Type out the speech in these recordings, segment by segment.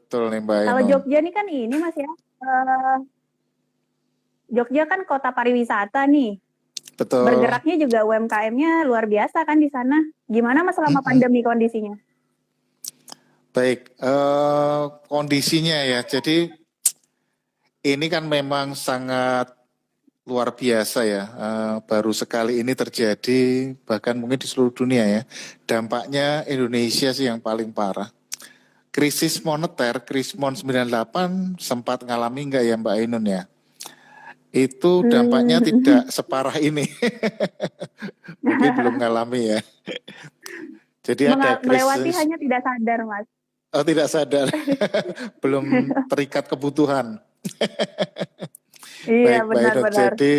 Betul nih Mbak Kalau Ainun. Jogja nih kan ini Mas ya, Jogja kan kota pariwisata nih. Betul. Bergeraknya juga UMKM-nya luar biasa kan di sana. Gimana Mas selama pandemi kondisinya? Baik, kondisinya ya. Jadi ini kan memang sangat luar biasa ya. Baru sekali ini terjadi, bahkan mungkin di seluruh dunia ya. Dampaknya Indonesia sih yang paling parah. Krisis moneter, Krismon 98 sempat ngalami nggak ya Mbak Ainun ya? Itu dampaknya tidak separah ini. Mungkin belum ngalami ya. Jadi ada Melewati krisis. hanya tidak sadar Mas. Oh tidak sadar, belum terikat kebutuhan. Iya Baik Mbak Ainun, benar-benar. jadi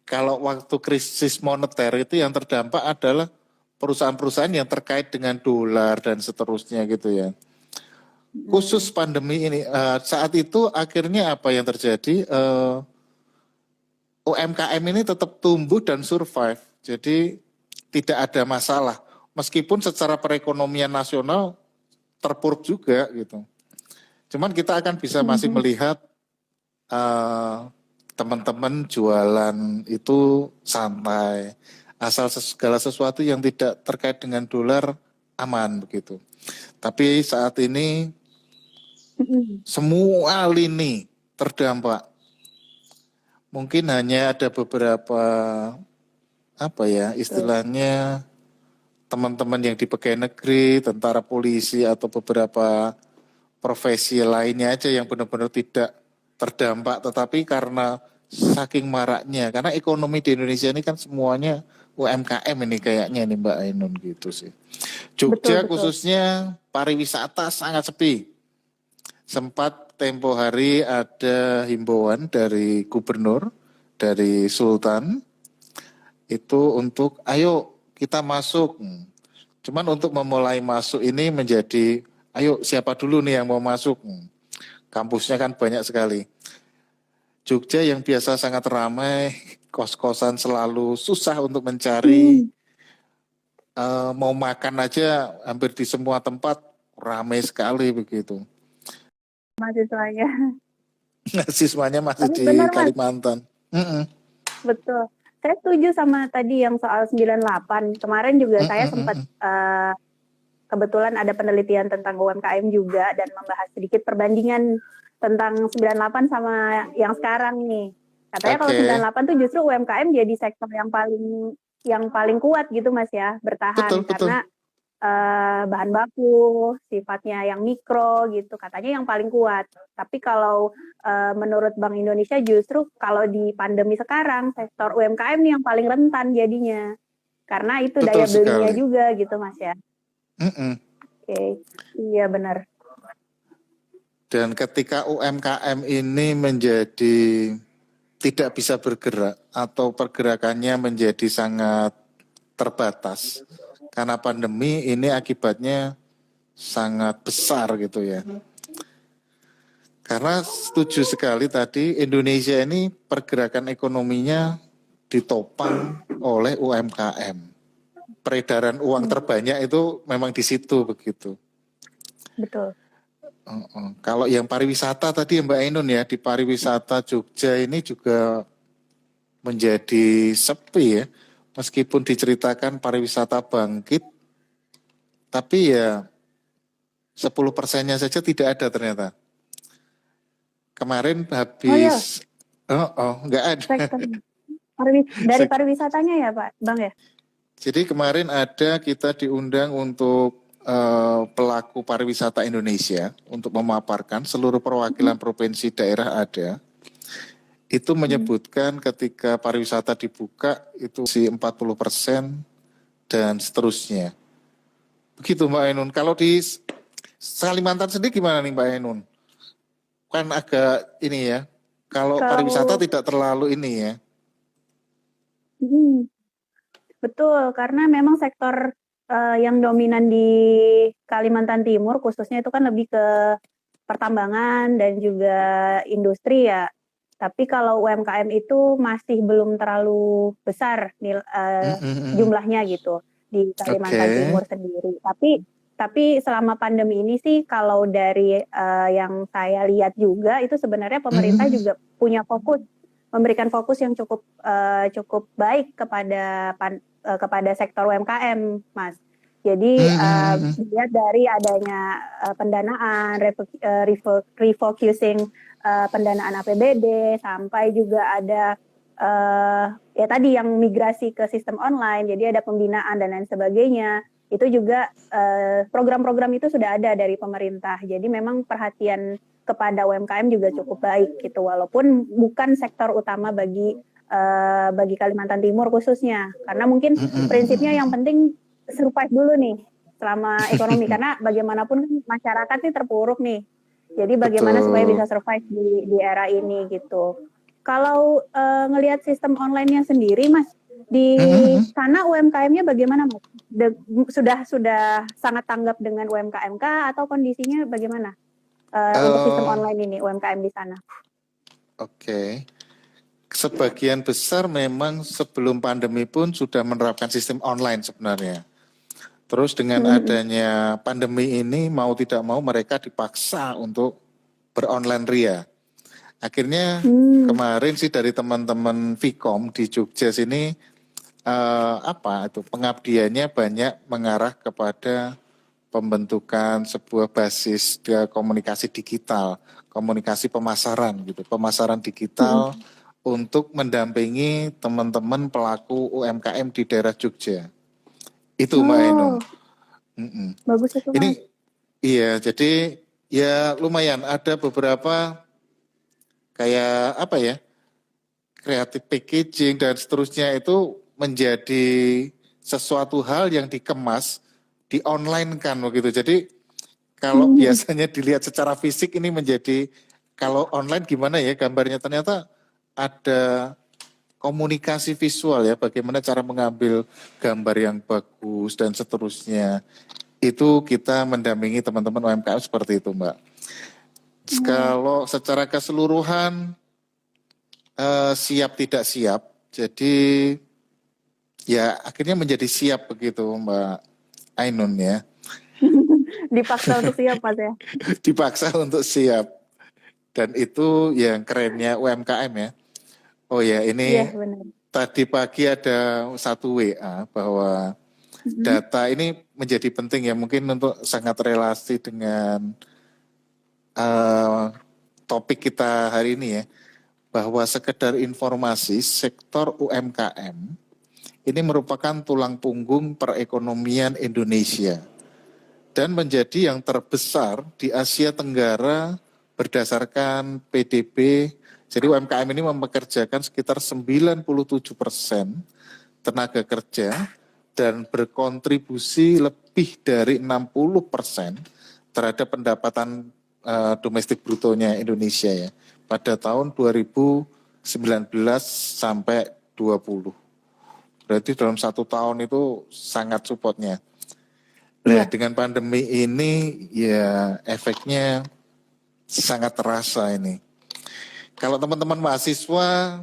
kalau waktu krisis moneter itu yang terdampak adalah perusahaan-perusahaan yang terkait dengan dolar dan seterusnya gitu ya. Khusus pandemi ini, saat itu akhirnya apa yang terjadi? UMKM ini tetap tumbuh dan survive, jadi tidak ada masalah. Meskipun secara perekonomian nasional terpuruk juga gitu. Cuman kita akan bisa masih melihat teman-teman jualan itu santai. Asal segala sesuatu yang tidak terkait dengan dolar aman begitu. Tapi saat ini semua lini terdampak. Mungkin hanya ada beberapa apa ya istilahnya teman-teman yang di pegawai negeri, tentara polisi atau beberapa profesi lainnya aja yang benar-benar tidak terdampak, tetapi karena saking maraknya, karena ekonomi di Indonesia ini kan semuanya UMKM ini kayaknya nih Mbak Ainun gitu sih. Jogja Betul. khususnya pariwisata sangat sepi. Sempat tempo hari ada himbauan dari gubernur, dari Sultan, itu untuk ayo kita masuk. Cuman untuk memulai masuk ini menjadi ayo siapa dulu nih yang mau masuk. Kampusnya kan banyak sekali. Jogja yang biasa sangat ramai, kos-kosan selalu susah untuk mencari. Mau makan aja hampir di semua tempat ramai sekali begitu. Mahasiswanya. Siswanya masih Tapi di benar Mas. Kalimantan. Betul. Saya setuju sama tadi yang soal 98. Kemarin juga saya sempat kebetulan ada penelitian tentang UMKM juga dan membahas sedikit perbandingan tentang 98 sama yang sekarang nih. Katanya kalau 98 tuh justru UMKM jadi sektor yang paling kuat gitu Mas ya, bertahan karena bahan baku, sifatnya yang mikro gitu, katanya yang paling kuat. Tapi kalau menurut Bank Indonesia justru kalau di pandemi sekarang, sektor UMKM nih yang paling rentan jadinya. Karena itu Betul daya belinya sekali. juga gitu Mas ya. Oke, iya benar. Dan ketika UMKM ini menjadi tidak bisa bergerak atau pergerakannya menjadi sangat terbatas, karena pandemi ini akibatnya sangat besar gitu ya. Karena setuju sekali tadi Indonesia ini pergerakan ekonominya ditopang oleh UMKM. Peredaran uang terbanyak itu memang di situ begitu. Betul. Kalau yang pariwisata tadi Mbak Ainun ya, di pariwisata Jogja ini juga menjadi sepi ya. Meskipun diceritakan pariwisata bangkit, tapi ya 10%-nya saja tidak ada ternyata. Kemarin habis, nggak ada. Dari pariwisatanya ya Pak, Bang ya? Jadi kemarin ada kita diundang untuk pelaku pariwisata Indonesia untuk memaparkan seluruh perwakilan provinsi daerah ada. Itu menyebutkan ketika pariwisata dibuka itu si 40% dan seterusnya. Begitu Mbak Ainun. Kalau di Kalimantan sendiri gimana nih Mbak Ainun? Kan agak ini ya, kalau pariwisata tidak terlalu ini ya. Betul, karena memang sektor yang dominan di Kalimantan Timur khususnya itu kan lebih ke pertambangan dan juga industri ya. Tapi kalau UMKM itu masih belum terlalu besar jumlahnya gitu di Kalimantan Timur sendiri. Tapi Tapi selama pandemi ini sih kalau dari yang saya lihat juga itu sebenarnya pemerintah juga punya fokus, memberikan fokus yang cukup baik kepada sektor UMKM, Mas. Jadi dilihat dari adanya pendanaan, refocusing pendanaan APBD, sampai juga ada ya tadi yang migrasi ke sistem online, jadi ada pembinaan dan lain sebagainya. Itu juga program-program itu sudah ada dari pemerintah. Jadi memang perhatian kepada UMKM juga cukup baik gitu, walaupun bukan sektor utama bagi Kalimantan Timur khususnya. Karena mungkin prinsipnya yang penting survive dulu nih selama ekonomi, karena bagaimanapun kan masyarakat nih terpuruk nih. Jadi bagaimana supaya bisa survive di era ini gitu. Kalau ngelihat sistem online-nya sendiri, Mas, di sana UMKM-nya bagaimana, Mas? Sudah sangat tanggap dengan UMKM kah, atau kondisinya bagaimana untuk sistem online ini UMKM di sana? Oke. Sebagian besar memang sebelum pandemi pun sudah menerapkan sistem online sebenarnya. Terus dengan adanya pandemi ini mau tidak mau mereka dipaksa untuk beronline RIA. Akhirnya kemarin sih dari teman-teman Vkom di Jogja sini pengabdiannya banyak mengarah kepada pembentukan sebuah basis komunikasi digital, komunikasi pemasaran gitu, pemasaran digital untuk mendampingi teman-teman pelaku UMKM di daerah Jogja. Itu Mbak Ainun. Bagus itu, Mas. Ini iya, jadi ya lumayan ada beberapa kayak kreatif packaging dan seterusnya itu menjadi sesuatu hal yang dikemas, di online kan begitu. Jadi kalau biasanya dilihat secara fisik ini menjadi, kalau online gimana ya gambarnya, ternyata ada komunikasi visual ya, bagaimana cara mengambil gambar yang bagus dan seterusnya. Itu kita mendampingi teman-teman UMKM seperti itu, Mbak. Kalau secara keseluruhan siap tidak siap, jadi ya akhirnya menjadi siap begitu Mbak Ainun ya. Dipaksa untuk siap, Mas ya. Dipaksa untuk siap. Dan itu yang kerennya UMKM ya. Oh ya, ini tadi pagi ada satu WA bahwa data ini menjadi penting ya, mungkin untuk sangat relasi dengan topik kita hari ini ya, bahwa sekedar informasi sektor UMKM ini merupakan tulang punggung perekonomian Indonesia dan menjadi yang terbesar di Asia Tenggara berdasarkan PDB. Jadi UMKM ini mempekerjakan sekitar 97% tenaga kerja dan berkontribusi lebih dari 60% terhadap pendapatan domestik brutonya Indonesia ya pada tahun 2019 sampai 20. Berarti dalam 1 tahun itu sangat supportnya. Nah, dengan pandemi ini ya efeknya sangat terasa ini. Kalau teman-teman mahasiswa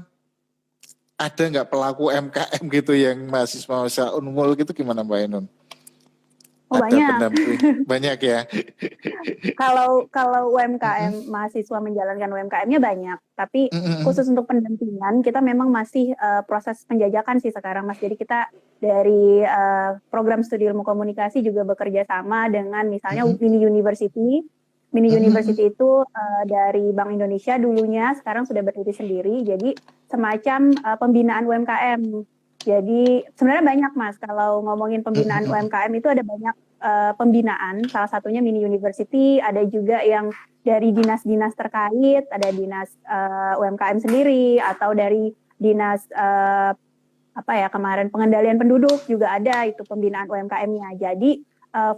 ada nggak pelaku MKM gitu yang mahasiswa Unmul gitu, gimana Mbak Ainun? Oh, ada banyak. Pendamping banyak ya. Kalau UMKM mahasiswa menjalankan UMKM-nya banyak, tapi khusus untuk pendampingan kita memang masih proses penjajakan sih sekarang, Mas. Jadi kita dari program studi ilmu komunikasi juga bekerja sama dengan misalnya Mini University. Mini University itu dari Bank Indonesia dulunya, sekarang sudah berdiri sendiri. Jadi semacam pembinaan UMKM. Jadi sebenarnya banyak, Mas, kalau ngomongin pembinaan UMKM itu ada banyak pembinaan, salah satunya Mini University, ada juga yang dari dinas-dinas terkait, ada dinas UMKM sendiri, atau dari dinas kemarin pengendalian penduduk juga ada itu pembinaan UMKM-nya. Jadi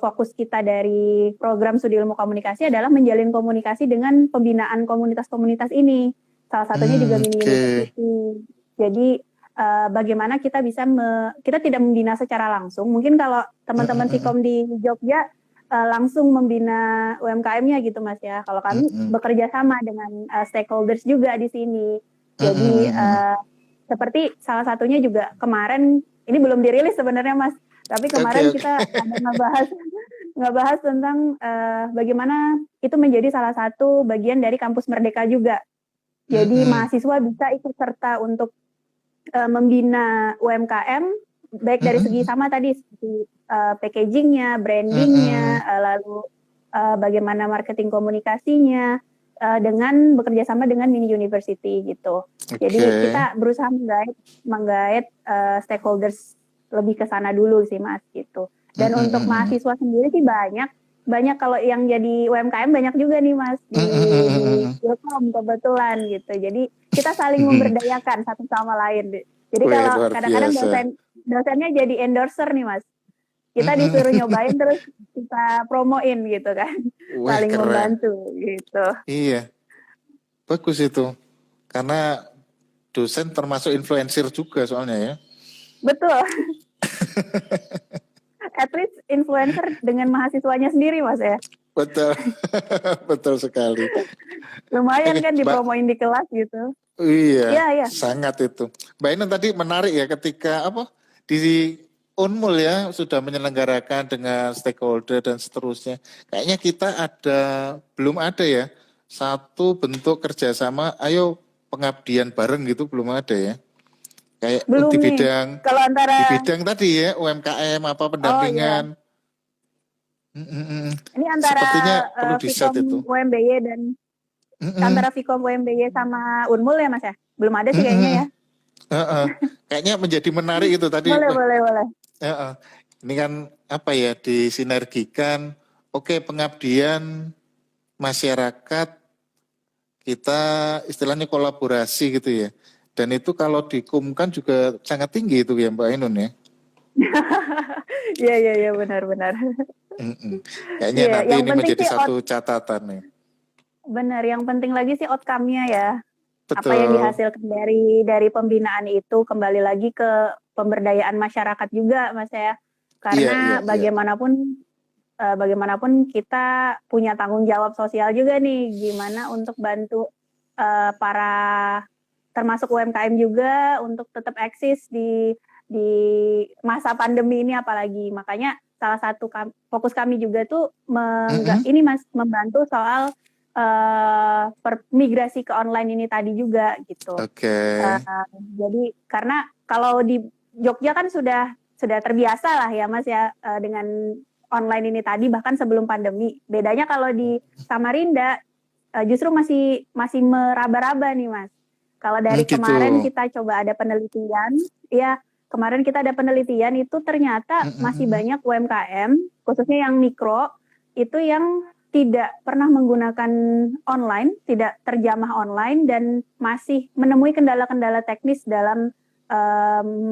fokus kita dari program studi ilmu komunikasi adalah menjalin komunikasi dengan pembinaan komunitas-komunitas ini. Salah satunya juga Mini University. Jadi bagaimana kita bisa kita tidak membina secara langsung. Mungkin kalau teman-teman Vkom di Jogja langsung membina UMKM-nya gitu, Mas ya. Kalau kami bekerja sama dengan stakeholders juga di sini. Jadi seperti salah satunya juga kemarin, ini belum dirilis sebenarnya, Mas. Tapi kemarin kita ada ngebahas nggak bahas tentang bagaimana itu menjadi salah satu bagian dari kampus Merdeka juga. Jadi mahasiswa bisa ikut serta untuk membina UMKM, baik dari segi sama tadi seperti packagingnya, brandingnya, lalu bagaimana marketing komunikasinya, dengan bekerja sama dengan mini university gitu. Jadi kita berusaha menggait stakeholders lebih ke sana dulu sih Mas gitu. Dan untuk mahasiswa sendiri sih banyak kalau yang jadi UMKM banyak juga nih Mas di Ilkom kebetulan gitu. Jadi kita saling memberdayakan satu sama lain. Jadi kalau kadang-kadang dosennya jadi endorser nih Mas. Kita disuruh nyobain terus kita promoin gitu kan. Saling keren. Membantu gitu. Iya. Bagus itu. Karena dosen termasuk influencer juga soalnya ya. Betul. At least influencer dengan mahasiswanya sendiri Mas ya. Betul. Betul sekali. Lumayan kan dipromoin di kelas gitu. Iya. Sangat itu. Mbak Ainun tadi menarik ya ketika di Unmul ya sudah menyelenggarakan dengan stakeholder dan seterusnya. Kayaknya kita belum ada ya satu bentuk kerjasama. Ayo pengabdian bareng gitu belum ada ya. Kayak belum di bidang nih. Kalau antara di bidang tadi ya UMKM apa pendampingan. Ini antara Vicom itu. UMBY dan antara Vicom UMBY sama Unmul ya Mas ya. Belum ada sih kayaknya ya. Kayaknya menjadi menarik itu tadi. Boleh. Ini kan disinergikan. Oke, pengabdian masyarakat kita istilahnya kolaborasi gitu ya. Dan itu kalau dikumkan juga sangat tinggi itu ya Mbak Ainun ya. Iya benar. Kayaknya nanti ini menjadi satu catatan nih. Benar, yang penting lagi sih outcome-nya ya. Betul. Apa yang dihasilkan dari pembinaan itu kembali lagi ke pemberdayaan masyarakat juga Mas ya. Karena bagaimanapun kita punya tanggung jawab sosial juga nih, gimana untuk bantu para termasuk UMKM juga untuk tetap eksis di masa pandemi ini apalagi. Makanya salah satu fokus kami juga tuh ini Mas membantu soal migrasi ke online ini tadi juga gitu. Jadi karena kalau di Jogja kan sudah terbiasa lah ya Mas ya dengan online ini tadi bahkan sebelum pandemi. Bedanya kalau di Samarinda justru masih meraba-raba nih Mas. Kalau dari kemarin kita coba ada penelitian, ya kemarin kita ada penelitian itu ternyata masih banyak UMKM, khususnya yang mikro, itu yang tidak pernah menggunakan online, tidak terjamah online, dan masih menemui kendala-kendala teknis dalam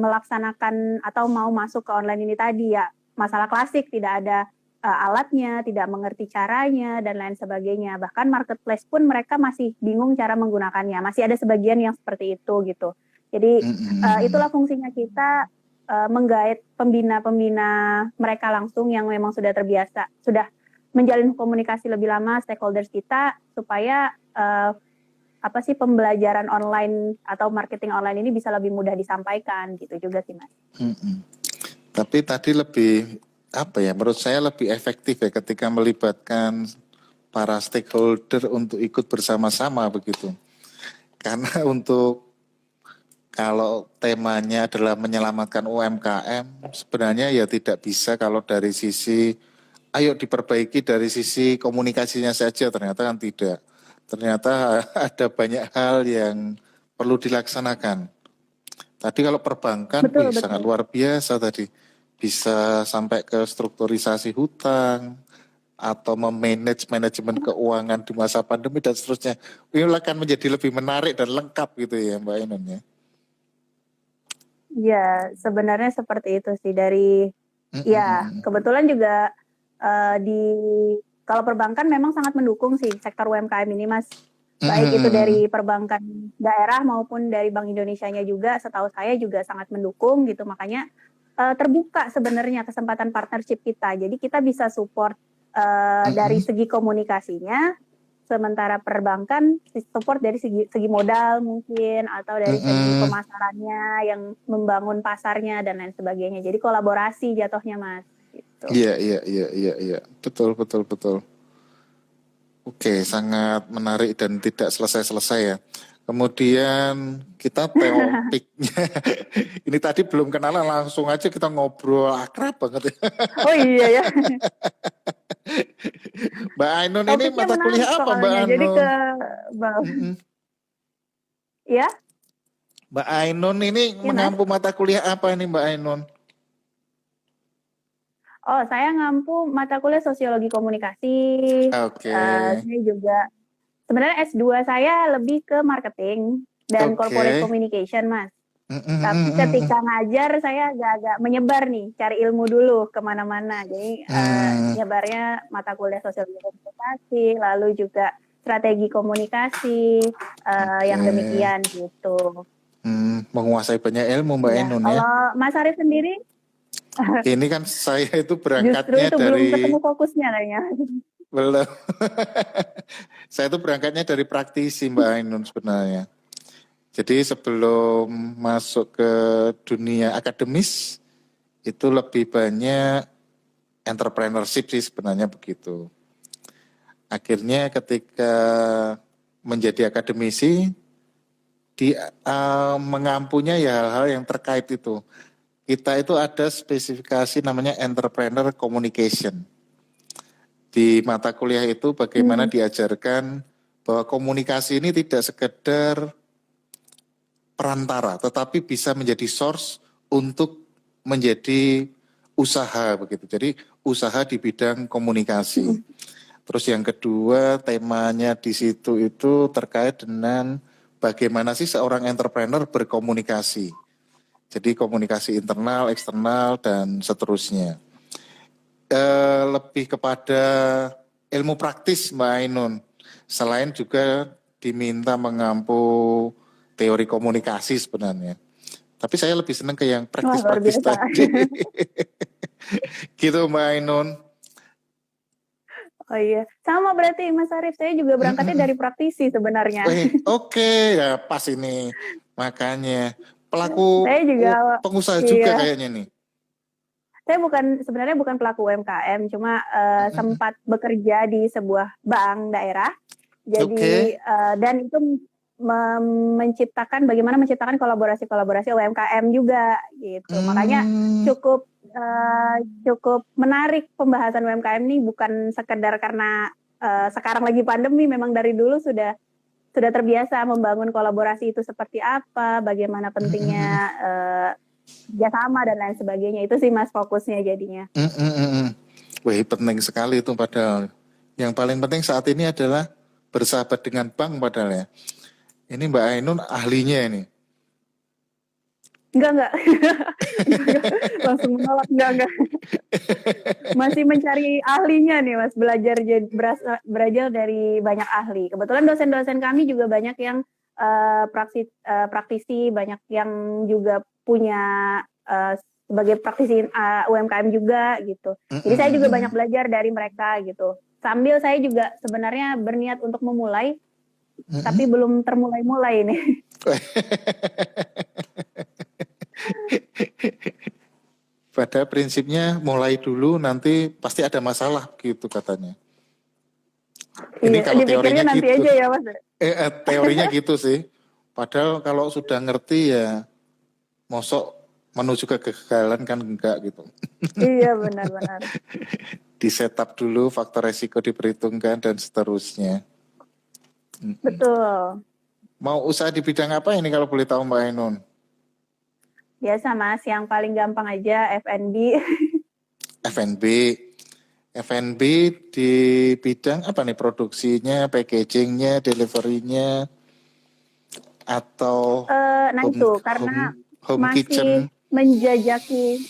melaksanakan atau mau masuk ke online ini tadi ya. Masalah klasik, tidak ada alatnya, tidak mengerti caranya, dan lain sebagainya. Bahkan marketplace pun mereka masih bingung cara menggunakannya. Masih ada sebagian yang seperti itu gitu. Jadi itulah fungsinya kita menggait pembina-pembina mereka langsung yang memang sudah terbiasa, sudah menjalin komunikasi lebih lama stakeholders kita supaya pembelajaran online atau marketing online ini bisa lebih mudah disampaikan gitu juga sih Mas. Tapi tadi menurut saya lebih efektif ya ketika melibatkan para stakeholder untuk ikut bersama-sama begitu. Karena kalau temanya adalah menyelamatkan UMKM, sebenarnya ya tidak bisa kalau dari sisi, ayo diperbaiki dari sisi komunikasinya saja, ternyata kan tidak. Ternyata ada banyak hal yang perlu dilaksanakan. Tadi kalau perbankan, betul. Sangat luar biasa tadi. Bisa sampai ke strukturisasi hutang, atau memanage manajemen keuangan di masa pandemi dan seterusnya. Ini akan menjadi lebih menarik dan lengkap gitu ya Mbak Ainun ya. Ya, sebenarnya seperti itu sih kebetulan juga kalau perbankan memang sangat mendukung sih sektor UMKM ini Mas. Baik itu dari perbankan daerah maupun dari Bank Indonesianya juga, setahu saya juga sangat mendukung gitu. Makanya terbuka sebenarnya kesempatan partnership kita. Jadi kita bisa support dari segi komunikasinya, sementara perbankan support dari segi modal mungkin, atau dari segi pemasarannya yang membangun pasarnya dan lain sebagainya. Jadi kolaborasi jatuhnya Mas. gitu. Iya. Betul. Oke, sangat menarik dan tidak selesai-selesai ya. Kemudian kita topiknya, ini tadi belum kenalan langsung aja kita ngobrol akrab banget ya. Oh iya ya, Mbak Ainun ini topiknya mata menarik kuliah apa Mbak soalnya. Jadi Ainun? ke Bang, Mm-mm. ya, Mbak Ainun ini ya Mas. mengampu mata kuliah apa ini Mbak Ainun? Oh, saya ngampu mata kuliah sosiologi komunikasi. Oke, Saya juga sebenarnya S2 saya lebih ke marketing dan corporate oke. communication, Mas. Tapi Mm-mm. ketika ngajar saya agak-agak menyebar nih, cari ilmu dulu kemana-mana. Jadi Hmm, nyebarnya mata kuliah sosiologi komunikasi, lalu juga strategi komunikasi, oke. yang demikian gitu. Menguasai banyak ilmu Mbak Ya, Ainun ya. kalau Mas Arif sendiri Ini kan saya itu justru berangkatnya itu belum dari ketemu fokusnya kayaknya. belum. Saya itu berangkatnya dari praktisi Mbak Ainun sebenarnya. Jadi sebelum masuk ke dunia akademis itu lebih banyak entrepreneurship sih sebenarnya begitu. Akhirnya ketika menjadi akademisi di mengampunya ya hal-hal yang terkait itu. Kita itu ada spesifikasi namanya entrepreneur communication. Di mata kuliah itu bagaimana Hmm. diajarkan bahwa komunikasi ini tidak sekedar perantara, tetapi bisa menjadi source untuk menjadi usaha begitu. Jadi usaha di bidang komunikasi. Terus yang kedua temanya di situ itu terkait dengan bagaimana sih seorang entrepreneur berkomunikasi. Jadi komunikasi internal, eksternal dan seterusnya. Lebih kepada ilmu praktis Mbak Ainun. Selain juga diminta mengampu teori komunikasi sebenarnya. Tapi saya lebih senang ke yang Wah, luar praktis-praktis biasa. tadi. Gitu Mbak Ainun. Oh iya, sama berarti Mas Arif. Saya juga berangkatnya dari praktisi sebenarnya. Oke, ya pas ini. Makanya pelaku Saya juga, pengusaha juga iya. kayaknya nih. Saya sebenarnya bukan pelaku UMKM, cuma sempat bekerja di sebuah bank daerah. Jadi Oke. dan itu bagaimana menciptakan kolaborasi-kolaborasi UMKM juga gitu. Makanya Hmm, cukup menarik pembahasan UMKM ini, bukan sekedar karena sekarang lagi pandemi, memang dari dulu sudah terbiasa membangun kolaborasi itu seperti apa, bagaimana pentingnya kerjasama dan lain sebagainya. Itu sih Mas fokusnya jadinya. mm, mm, mm, mm. Wih, penting sekali itu padahal. Yang paling penting saat ini adalah bersahabat dengan bank padahal ya. Ini Mbak Ainun ahlinya ini. Enggak. Enggak. Langsung menolak, enggak. Masih mencari ahlinya nih Mas, belajar dari banyak ahli. Kebetulan dosen-dosen kami juga banyak yang praktisi, banyak yang juga punya sebagai praktisi UMKM juga gitu. Mm, Jadi saya mm, juga mm, banyak mm. belajar dari mereka gitu. Sambil saya juga sebenarnya berniat untuk memulai, Mm, tapi mm. belum termulai-mulai nih. Pada prinsipnya mulai dulu nanti pasti ada masalah gitu katanya. Ini Iya, kalau dipikirnya teorinya nanti gitu. aja ya Mas. Teorinya gitu sih. Padahal kalau sudah ngerti ya mosok menuju kegagalan kan enggak gitu. Iya, benar-benar. Di setup dulu, faktor resiko diperhitungkan dan seterusnya. Mm-mm. Betul. Mau usaha di bidang apa ini kalau boleh tahu Mbak Ainun? Biasa Mas, yang paling gampang aja F&B. F&B. F&B di bidang apa nih produksinya, packagingnya, deliverynya, atau Nah home itu karena home masih kitchen? menjajaki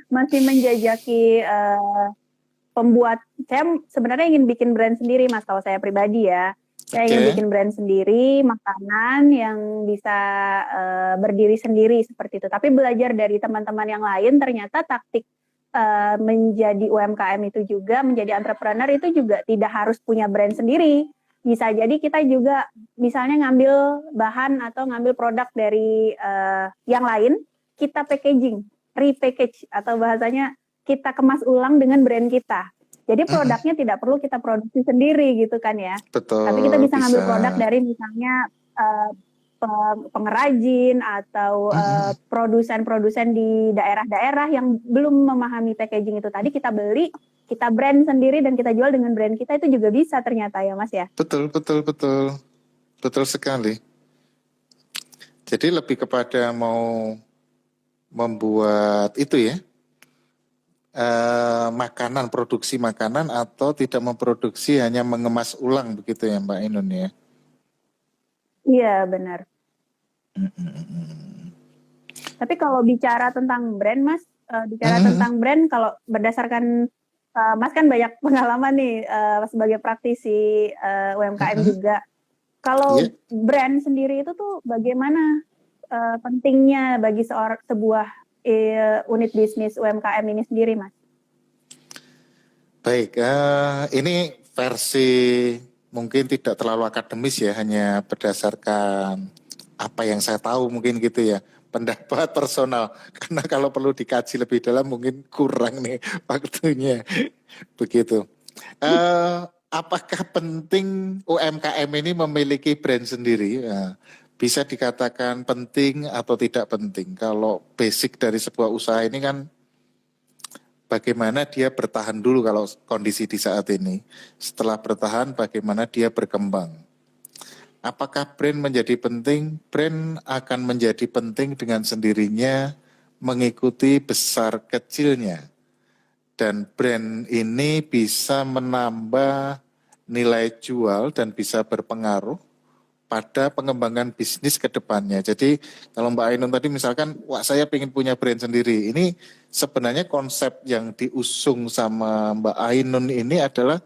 masih menjajaki pembuat. Saya sebenarnya ingin bikin brand sendiri Mas, kalau saya pribadi ya. Saya ingin Oke. bikin brand sendiri, makanan yang bisa berdiri sendiri seperti itu. Tapi belajar dari teman-teman yang lain, ternyata taktik menjadi UMKM itu juga, menjadi entrepreneur itu juga tidak harus punya brand sendiri. Bisa jadi kita juga misalnya ngambil bahan atau ngambil produk dari yang lain, kita packaging, repackage atau bahasanya kita kemas ulang dengan brand kita. Jadi produknya tidak perlu kita produksi sendiri gitu kan ya. Betul. Tapi kita bisa ngambil bisa. produk dari misalnya pengrajin atau produsen-produsen di daerah-daerah yang belum memahami packaging itu tadi, kita beli, kita brand sendiri dan kita jual dengan brand kita, itu juga bisa ternyata ya Mas ya. Betul sekali. Jadi lebih kepada mau membuat itu ya, makanan, produksi makanan, atau tidak memproduksi, hanya mengemas ulang begitu ya Mbak Ainun ya. Iya benar. Tapi kalau bicara tentang brand Mas, tentang brand, kalau berdasarkan Mas kan banyak pengalaman nih sebagai praktisi UMKM juga. Kalau brand sendiri itu tuh bagaimana pentingnya bagi sebuah unit bisnis UMKM ini sendiri Mas? Baik, ini versi mungkin tidak terlalu akademis ya, hanya berdasarkan apa yang saya tahu mungkin gitu ya, pendapat personal. Karena kalau perlu dikaji lebih dalam mungkin kurang nih waktunya. Begitu. Apakah penting UMKM ini memiliki brand sendiri? Bisa dikatakan penting atau tidak penting. Kalau basic dari sebuah usaha ini kan bagaimana dia bertahan dulu kalau kondisi di saat ini. Setelah bertahan, bagaimana dia berkembang. Apakah brand menjadi penting? Brand akan menjadi penting dengan sendirinya mengikuti besar kecilnya. Dan brand ini bisa menambah nilai jual dan bisa berpengaruh pada pengembangan bisnis ke depannya. Jadi kalau Mbak Ainun tadi misalkan, wah saya pengen punya brand sendiri. Ini sebenarnya konsep yang diusung sama Mbak Ainun ini adalah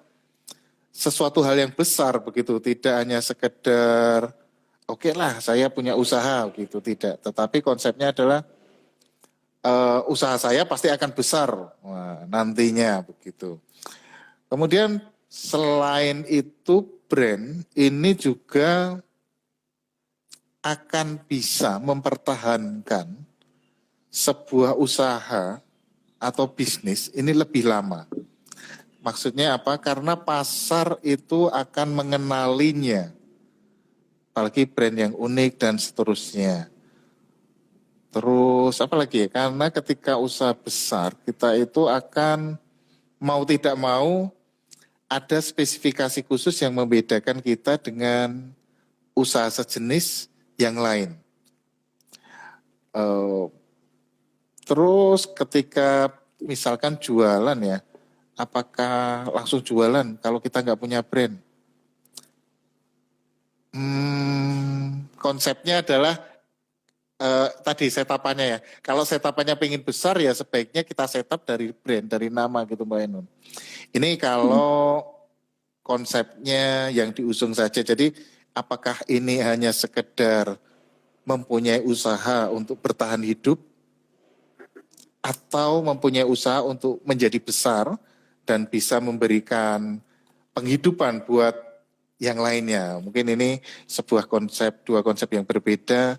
sesuatu hal yang besar begitu. Tidak hanya sekedar oke lah saya punya usaha gitu, tidak. Tetapi konsepnya adalah usaha saya pasti akan besar nantinya begitu. Kemudian selain itu brand ini juga akan bisa mempertahankan sebuah usaha atau bisnis ini lebih lama. Maksudnya apa? Karena pasar itu akan mengenalinya, apalagi brand yang unik dan seterusnya. Terus apa lagi ya? Karena ketika usaha besar kita itu akan mau tidak mau ada spesifikasi khusus yang membedakan kita dengan usaha sejenis yang lain. Terus ketika misalkan jualan ya, apakah langsung jualan kalau kita nggak punya brand? Konsepnya adalah tadi setapannya ya. Kalau setapannya pengen besar ya sebaiknya kita setup dari brand, dari nama gitu Mbak Ainun. Ini kalau konsepnya yang diusung saja. Jadi apakah ini hanya sekedar mempunyai usaha untuk bertahan hidup atau mempunyai usaha untuk menjadi besar dan bisa memberikan penghidupan buat yang lainnya. Mungkin ini sebuah konsep, dua konsep yang berbeda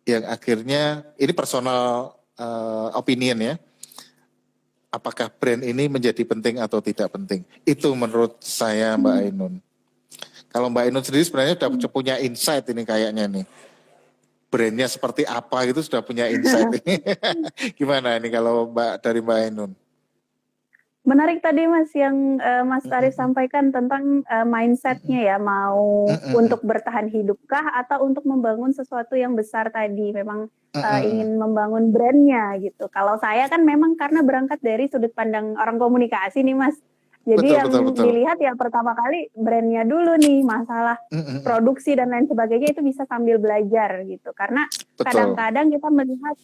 yang akhirnya ini personal opinion ya. Apakah brand ini menjadi penting atau tidak penting? Itu menurut saya Mbak Ainun. Kalau Mbak Ainun sendiri sebenarnya sudah punya insight ini kayaknya nih. Brandnya seperti apa gitu sudah punya insight ini. Gimana ini kalau dari Mbak Ainun? Menarik tadi Mas yang Mas Arif sampaikan tentang mindsetnya ya, mau untuk bertahan hidupkah atau untuk membangun sesuatu yang besar tadi, memang ingin membangun brandnya gitu. Kalau saya kan memang karena berangkat dari sudut pandang orang komunikasi nih Mas. Jadi betul. Dilihat ya pertama kali brandnya dulu nih, masalah produksi dan lain sebagainya itu bisa sambil belajar gitu. Karena kadang-kadang kita melihat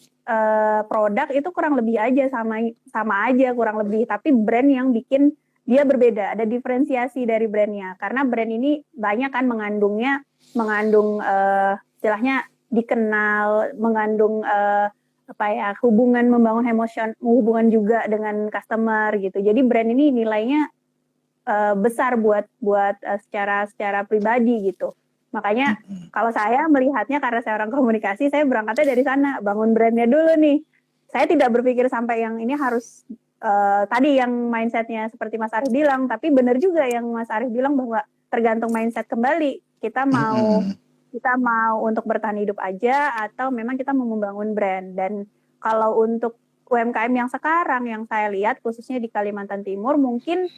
produk itu kurang lebih aja sama aja kurang lebih, tapi brand yang bikin dia berbeda, ada diferensiasi dari brandnya. Karena brand ini banyak kan mengandung istilahnya dikenal, mengandung hubungan, membangun hubungan juga dengan customer gitu. Jadi brand ini nilainya besar buat secara pribadi gitu. Makanya kalau saya melihatnya, karena saya orang komunikasi, saya berangkatnya dari sana, bangun brandnya dulu nih. Saya tidak berpikir sampai yang ini harus tadi yang mindsetnya seperti Mas Arief bilang, tapi benar juga yang Mas Arief bilang bahwa tergantung mindset kembali. Kita mau untuk bertahan hidup aja atau memang kita mau membangun brand. Dan kalau untuk UMKM yang sekarang yang saya lihat khususnya di Kalimantan Timur mungkin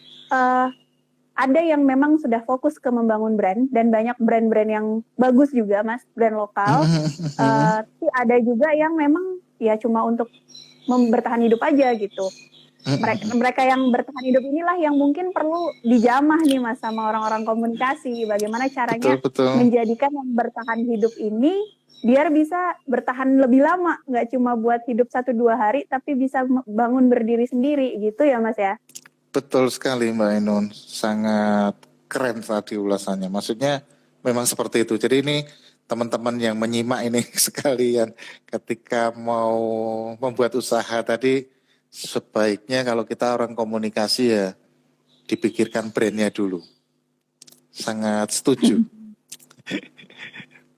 ada yang memang sudah fokus ke membangun brand dan banyak brand-brand yang bagus juga Mas, brand lokal. Tapi ada juga yang memang ya cuma untuk bertahan hidup aja gitu. Mereka yang bertahan hidup inilah yang mungkin perlu dijamah nih Mas sama orang-orang komunikasi. Bagaimana caranya menjadikan yang bertahan hidup ini biar bisa bertahan lebih lama. Nggak cuma buat hidup 1-2 hari, tapi bisa bangun berdiri sendiri gitu ya Mas ya? Betul sekali Mbak Ainun. Sangat keren tadi ulasannya. Maksudnya memang seperti itu. Jadi ini teman-teman yang menyimak ini sekalian ketika mau membuat usaha tadi, sebaiknya kalau kita orang komunikasi ya dipikirkan brandnya dulu. Sangat setuju.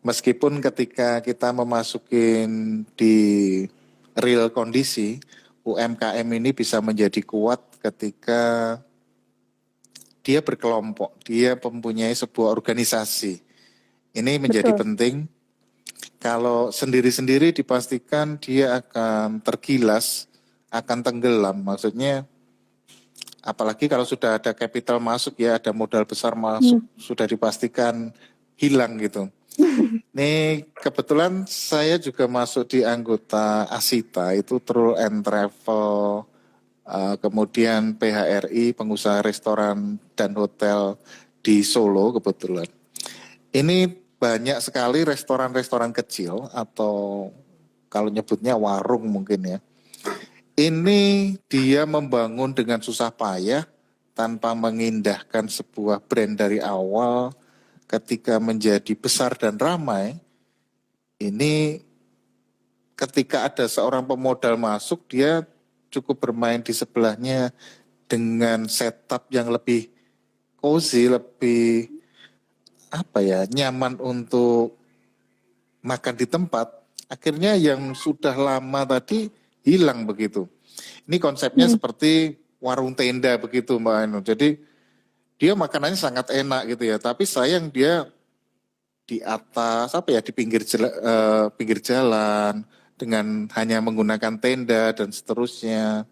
Meskipun ketika kita memasukin di real kondisi, UMKM ini bisa menjadi kuat ketika dia berkelompok, dia mempunyai sebuah organisasi. Ini menjadi penting. Kalau sendiri-sendiri dipastikan dia akan tergilas, akan tenggelam. Maksudnya apalagi kalau sudah ada capital masuk ya, ada modal besar masuk, sudah dipastikan hilang gitu. Nih kebetulan saya juga masuk di anggota Asita, itu Tour and Travel, kemudian PHRI, pengusaha restoran dan hotel di Solo kebetulan. Ini banyak sekali restoran-restoran kecil atau kalau nyebutnya warung mungkin ya. Ini dia membangun dengan susah payah tanpa mengindahkan sebuah brand dari awal. Ketika menjadi besar dan ramai, ini ketika ada seorang pemodal masuk, dia cukup bermain di sebelahnya dengan setup yang lebih cozy, lebih nyaman untuk makan di tempat. Akhirnya yang sudah lama tadi hilang begitu. Ini konsepnya seperti warung tenda begitu Mbak Ainun. Jadi dia makanannya sangat enak gitu ya. Tapi sayang dia di atas di pinggir jalan dengan hanya menggunakan tenda dan seterusnya.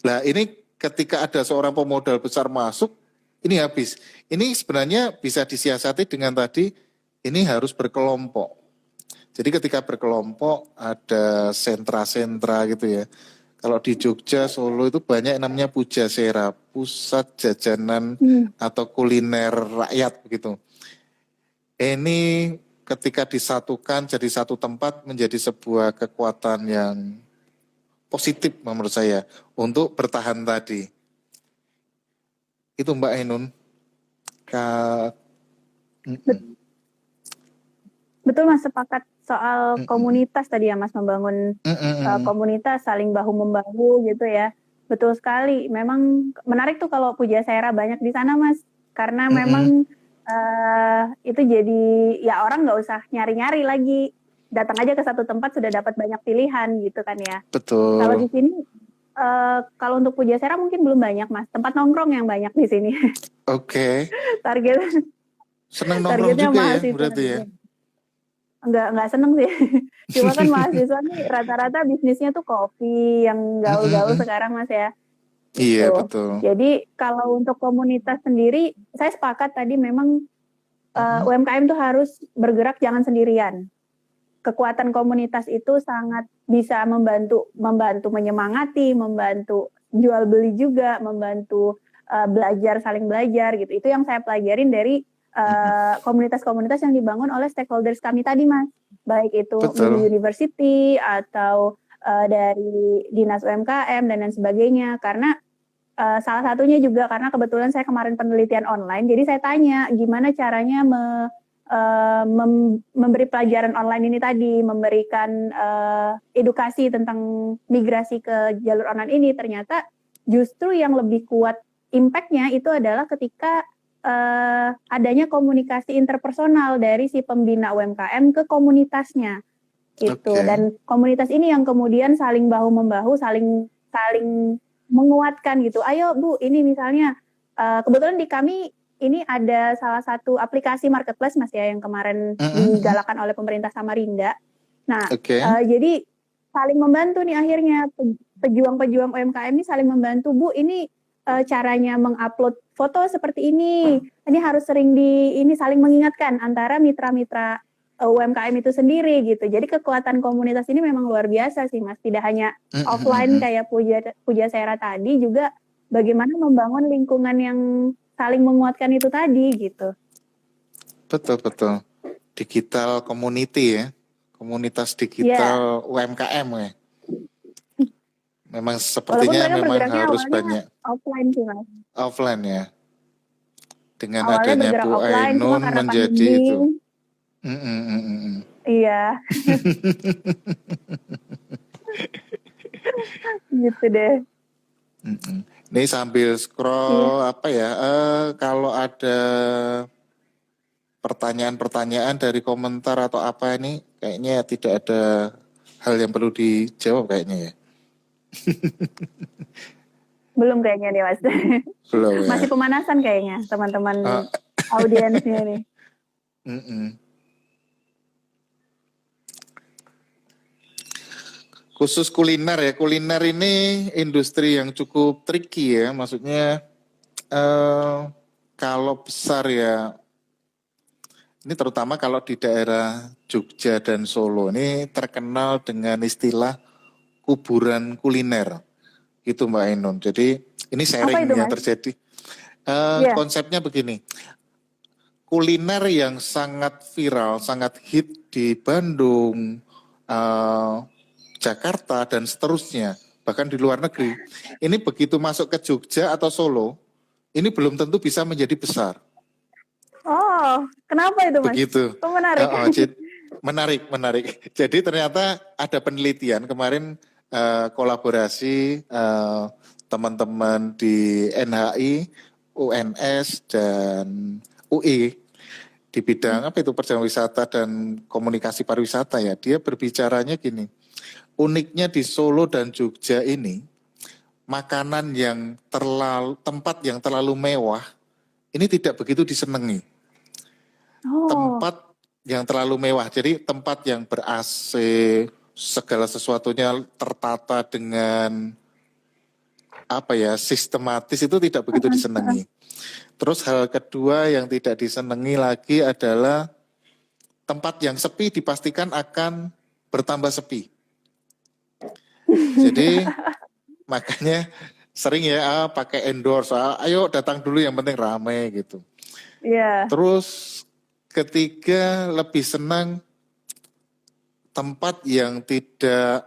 Nah ini ketika ada seorang pemodal besar masuk, ini habis. Ini sebenarnya bisa disiasati dengan tadi, ini harus berkelompok. Jadi ketika berkelompok ada sentra-sentra gitu ya. Kalau di Jogja, Solo itu banyak namanya Pujasera, pusat jajanan atau kuliner rakyat begitu. Ini ketika disatukan jadi satu tempat menjadi sebuah kekuatan yang positif menurut saya untuk bertahan tadi. Itu Mbak Ainun. Betul Mas, sepakat soal komunitas tadi ya Mas, membangun komunitas saling bahu-membahu gitu ya. Betul sekali, memang menarik tuh kalau Pujasera banyak di sana Mas, karena memang itu jadi ya orang nggak usah nyari-nyari lagi, datang aja ke satu tempat sudah dapat banyak pilihan gitu kan ya. Betul. Kalau di sini kalau untuk Pujasera mungkin belum banyak Mas, tempat nongkrong yang banyak di sini. Oke. Target seneng nongkrong juga ya berarti ya. Enggak seneng sih. Cuma kan mahasiswa nih rata-rata bisnisnya tuh kopi yang gaul-gaul sekarang Mas ya. Iya betul. Jadi kalau untuk komunitas sendiri, saya sepakat tadi memang UMKM tuh harus bergerak jangan sendirian. Kekuatan komunitas itu sangat bisa membantu menyemangati, membantu jual beli juga, membantu saling belajar gitu. Itu yang saya pelajarin dari komunitas-komunitas yang dibangun oleh stakeholders kami tadi Mas, baik itu university atau dari dinas UMKM dan lain sebagainya. Karena salah satunya juga karena kebetulan saya kemarin penelitian online, jadi saya tanya gimana caranya memberi pelajaran online ini tadi, memberikan edukasi tentang migrasi ke jalur online ini. Ternyata justru yang lebih kuat impact-nya itu adalah ketika adanya komunikasi interpersonal dari si pembina UMKM ke komunitasnya gitu. Dan komunitas ini yang kemudian saling bahu-membahu, saling saling menguatkan gitu. Ayo Bu, ini misalnya kebetulan di kami ini ada salah satu aplikasi marketplace Mas ya yang kemarin digalakan oleh pemerintah Samarinda. Nah, jadi saling membantu nih akhirnya pejuang-pejuang UMKM ini saling membantu. Bu, ini caranya mengupload foto seperti ini. Ini harus sering ini saling mengingatkan antara mitra-mitra UMKM itu sendiri gitu. Jadi kekuatan komunitas ini memang luar biasa sih Mas. Tidak hanya offline kayak Puja Sera tadi, juga bagaimana membangun lingkungan yang saling menguatkan itu tadi gitu. Betul. Digital community ya. Komunitas digital UMKM ya. Memang sepertinya memang harus banyak. Offline sih Mas. Offline ya. Dengan awalnya adanya Bu Ainun menjadi itu. Iya. Gitu deh. Ini sambil scroll kalau ada pertanyaan-pertanyaan dari komentar atau apa ini, kayaknya tidak ada hal yang perlu dijawab kayaknya ya. Belum kayaknya nih Mas. Belum ya. Masih pemanasan kayaknya teman-teman audiensnya nih. Khusus kuliner ya, kuliner ini industri yang cukup tricky ya, maksudnya kalau besar ya, ini terutama kalau di daerah Jogja dan Solo ini terkenal dengan istilah kuburan kuliner, gitu Mbak Ainun. Jadi ini sharing yang terjadi. Konsepnya begini, kuliner yang sangat viral, sangat hit di Bandung, Jakarta dan seterusnya, bahkan di luar negeri, ini begitu masuk ke Jogja atau Solo, ini belum tentu bisa menjadi besar. Oh, kenapa itu Mas? Begitu. Menarik. Menarik. Jadi ternyata ada penelitian kemarin kolaborasi teman-teman di NHI, UNS dan UI di bidang perjalanan wisata dan komunikasi pariwisata ya. Dia berbicaranya gini. Uniknya di Solo dan Jogja ini, makanan yang tempat yang terlalu mewah, ini tidak begitu disenangi. Tempat yang terlalu mewah, jadi tempat yang ber-AC, segala sesuatunya tertata dengan sistematis, itu tidak begitu disenangi. Terus hal kedua yang tidak disenangi lagi adalah tempat yang sepi dipastikan akan bertambah sepi. Jadi makanya sering ya pakai endorse, ayo datang dulu yang penting ramai gitu. Terus ketiga lebih senang tempat yang tidak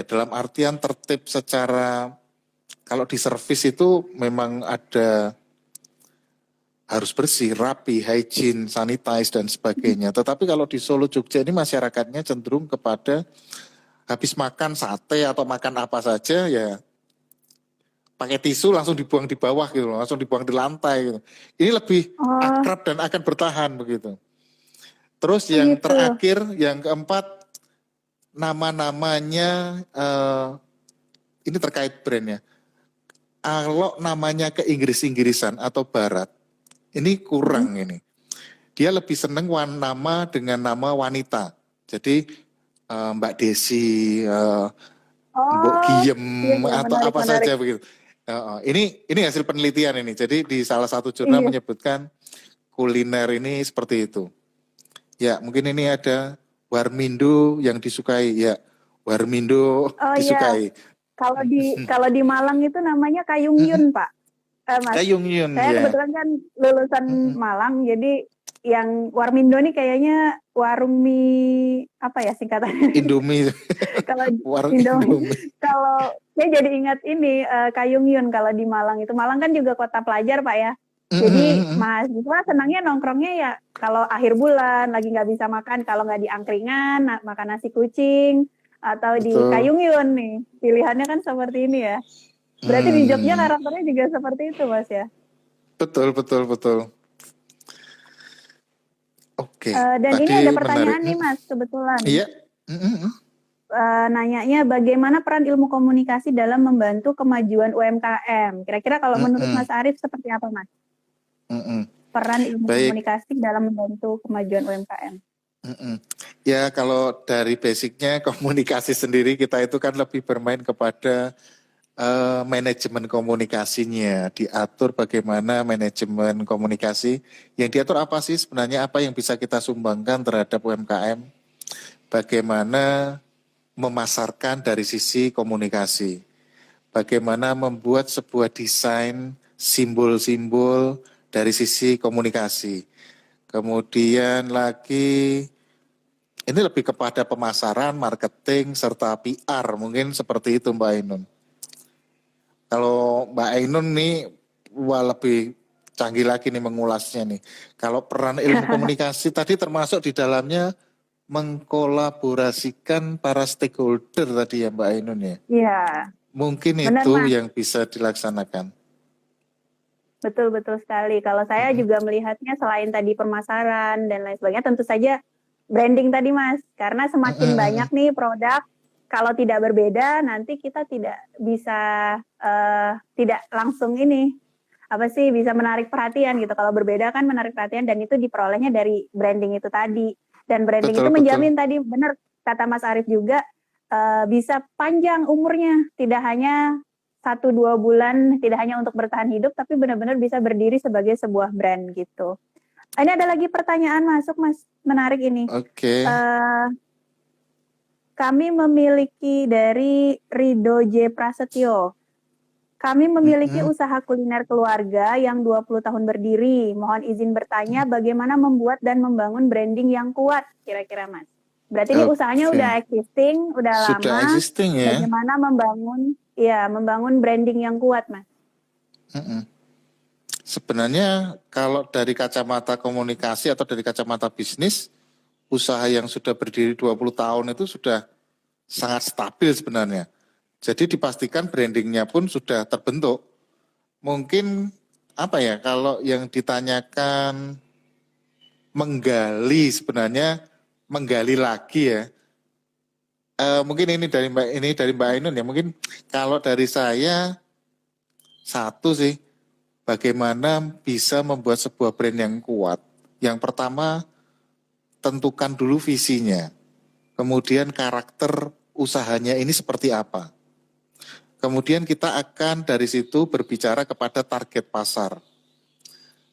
dalam artian tertib secara, kalau di servis itu memang ada harus bersih, rapi, hygiene, sanitize dan sebagainya. Tetapi kalau di Solo Jogja ini masyarakatnya cenderung kepada habis makan sate atau makan apa saja ya pakai tisu langsung dibuang di bawah gitu, langsung dibuang di lantai gitu. Ini lebih akrab dan akan bertahan begitu. Terus yang terakhir, yang keempat, nama-namanya ini terkait brandnya. Kalau namanya ke Inggris-Inggrisan atau Barat, ini kurang ini. Dia lebih seneng nama dengan nama wanita. Jadi Mbak Desi, Mbok Giem atau apa saja begitu. Ini hasil penelitian ini. Jadi di salah satu jurnal menyebutkan kuliner ini seperti itu. Ya mungkin ini ada Warmindo yang disukai. Ya Warmindo disukai. Kalau di Malang itu namanya Kayung Yun Pak. Mas. Kayung Yun. Saya kebetulan kan lulusan Malang, jadi yang Warmindo nih kayaknya warung mie singkatannya? Indomie. Kalau Indomie. Kalau saya jadi ingat ini Kayung Yun kalau di Malang itu. Malang kan juga kota pelajar Pak ya. Jadi mahasiswa senangnya nongkrongnya ya kalau akhir bulan lagi nggak bisa makan, kalau nggak di angkringan makan nasi kucing atau di Kayung Yun nih. Pilihannya kan seperti ini ya. Berarti di Jogja karakternya juga seperti itu Mas ya. Betul. Oke. Dan ini ada pertanyaan nih Mas kebetulan. Iya. nanyanya bagaimana peran ilmu komunikasi dalam membantu kemajuan UMKM. Kira-kira kalau menurut Mas Arief seperti apa, Mas? Peran ilmu Baik. komunikasi dalam membantu kemajuan UMKM. Ya, kalau dari basicnya komunikasi sendiri kita itu kan lebih bermain kepada manajemen komunikasinya, diatur bagaimana manajemen komunikasi. Yang diatur apa sih sebenarnya, apa yang bisa kita sumbangkan terhadap UMKM, bagaimana memasarkan dari sisi komunikasi, bagaimana membuat sebuah desain simbol-simbol dari sisi komunikasi. Kemudian lagi ini lebih kepada pemasaran, marketing, serta PR, mungkin seperti itu Mbak Ainun. Kalau Mbak Ainun nih, wah lebih canggih lagi nih mengulasnya nih. Kalau peran ilmu komunikasi tadi termasuk di dalamnya mengkolaborasikan para stakeholder tadi ya Mbak Ainun ya. Iya. Mungkin Benar, itu Mas. yang bisa dilaksanakan. Betul sekali. Kalau saya juga melihatnya selain tadi pemasaran dan lain sebagainya, tentu saja branding tadi, Mas. Karena semakin banyak nih produk, kalau tidak berbeda nanti kita tidak bisa tidak langsung bisa menarik perhatian gitu. Kalau berbeda kan menarik perhatian dan itu diperolehnya dari branding itu tadi. Dan branding itu menjamin tadi benar kata Mas Arief juga bisa panjang umurnya, tidak hanya 1-2 bulan, tidak hanya untuk bertahan hidup, tapi benar-benar bisa berdiri sebagai sebuah brand gitu. Ini ada lagi pertanyaan masuk, Mas, menarik ini. Oke. Kami memiliki dari Rido J. Prasetyo. Kami memiliki usaha kuliner keluarga yang 20 tahun berdiri. Mohon izin bertanya bagaimana membuat dan membangun branding yang kuat, kira-kira Mas. Berarti ini usahanya udah existing, udah lama. Sudah existing ya. Bagaimana membangun branding yang kuat, Mas? Sebenarnya kalau dari kacamata komunikasi atau dari kacamata bisnis, usaha yang sudah berdiri 20 tahun itu sudah sangat stabil sebenarnya. Jadi dipastikan brandingnya pun sudah terbentuk. Mungkin apa ya, kalau yang ditanyakan menggali lagi ya. Mungkin ini dari Mbak Ainun ya. Mungkin kalau dari saya satu sih, bagaimana bisa membuat sebuah brand yang kuat. Yang pertama, tentukan dulu visinya. Kemudian karakter usahanya ini seperti apa. Kemudian kita akan dari situ berbicara kepada target pasar.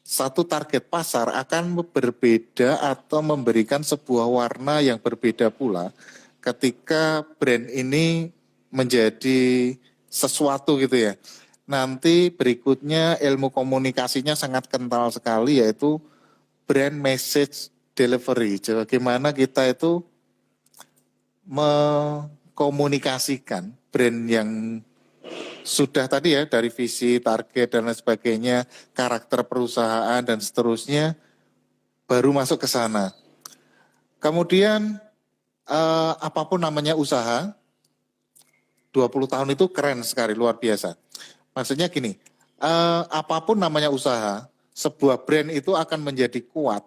Satu target pasar akan berbeda atau memberikan sebuah warna yang berbeda pula ketika brand ini menjadi sesuatu gitu ya. Nanti berikutnya ilmu komunikasinya sangat kental sekali, yaitu brand message delivery. Bagaimana kita itu mengkomunikasikan brand yang sudah tadi ya, dari visi, target dan lain sebagainya, karakter perusahaan dan seterusnya, baru masuk ke sana. Kemudian apapun namanya usaha, 20 tahun itu keren sekali, luar biasa. Maksudnya gini, apapun namanya usaha, sebuah brand itu akan menjadi kuat,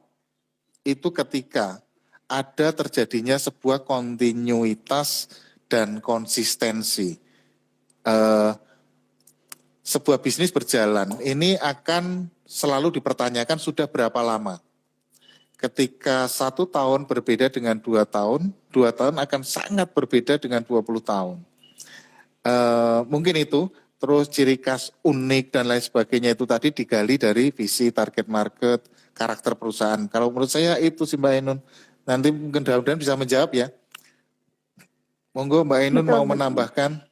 itu ketika ada terjadinya sebuah kontinuitas dan konsistensi. Sebuah bisnis berjalan, ini akan selalu dipertanyakan sudah berapa lama. Ketika 1 tahun berbeda dengan 2 tahun, 2 tahun akan sangat berbeda dengan 20 tahun. Mungkin itu, terus ciri khas unik dan lain sebagainya itu tadi digali dari visi, target market, karakter perusahaan. Kalau menurut saya itu sih Mbak Ainun. Nanti mungkin mudah-mudahan bisa menjawab ya. Monggo Mbak Ainun mau menambahkan.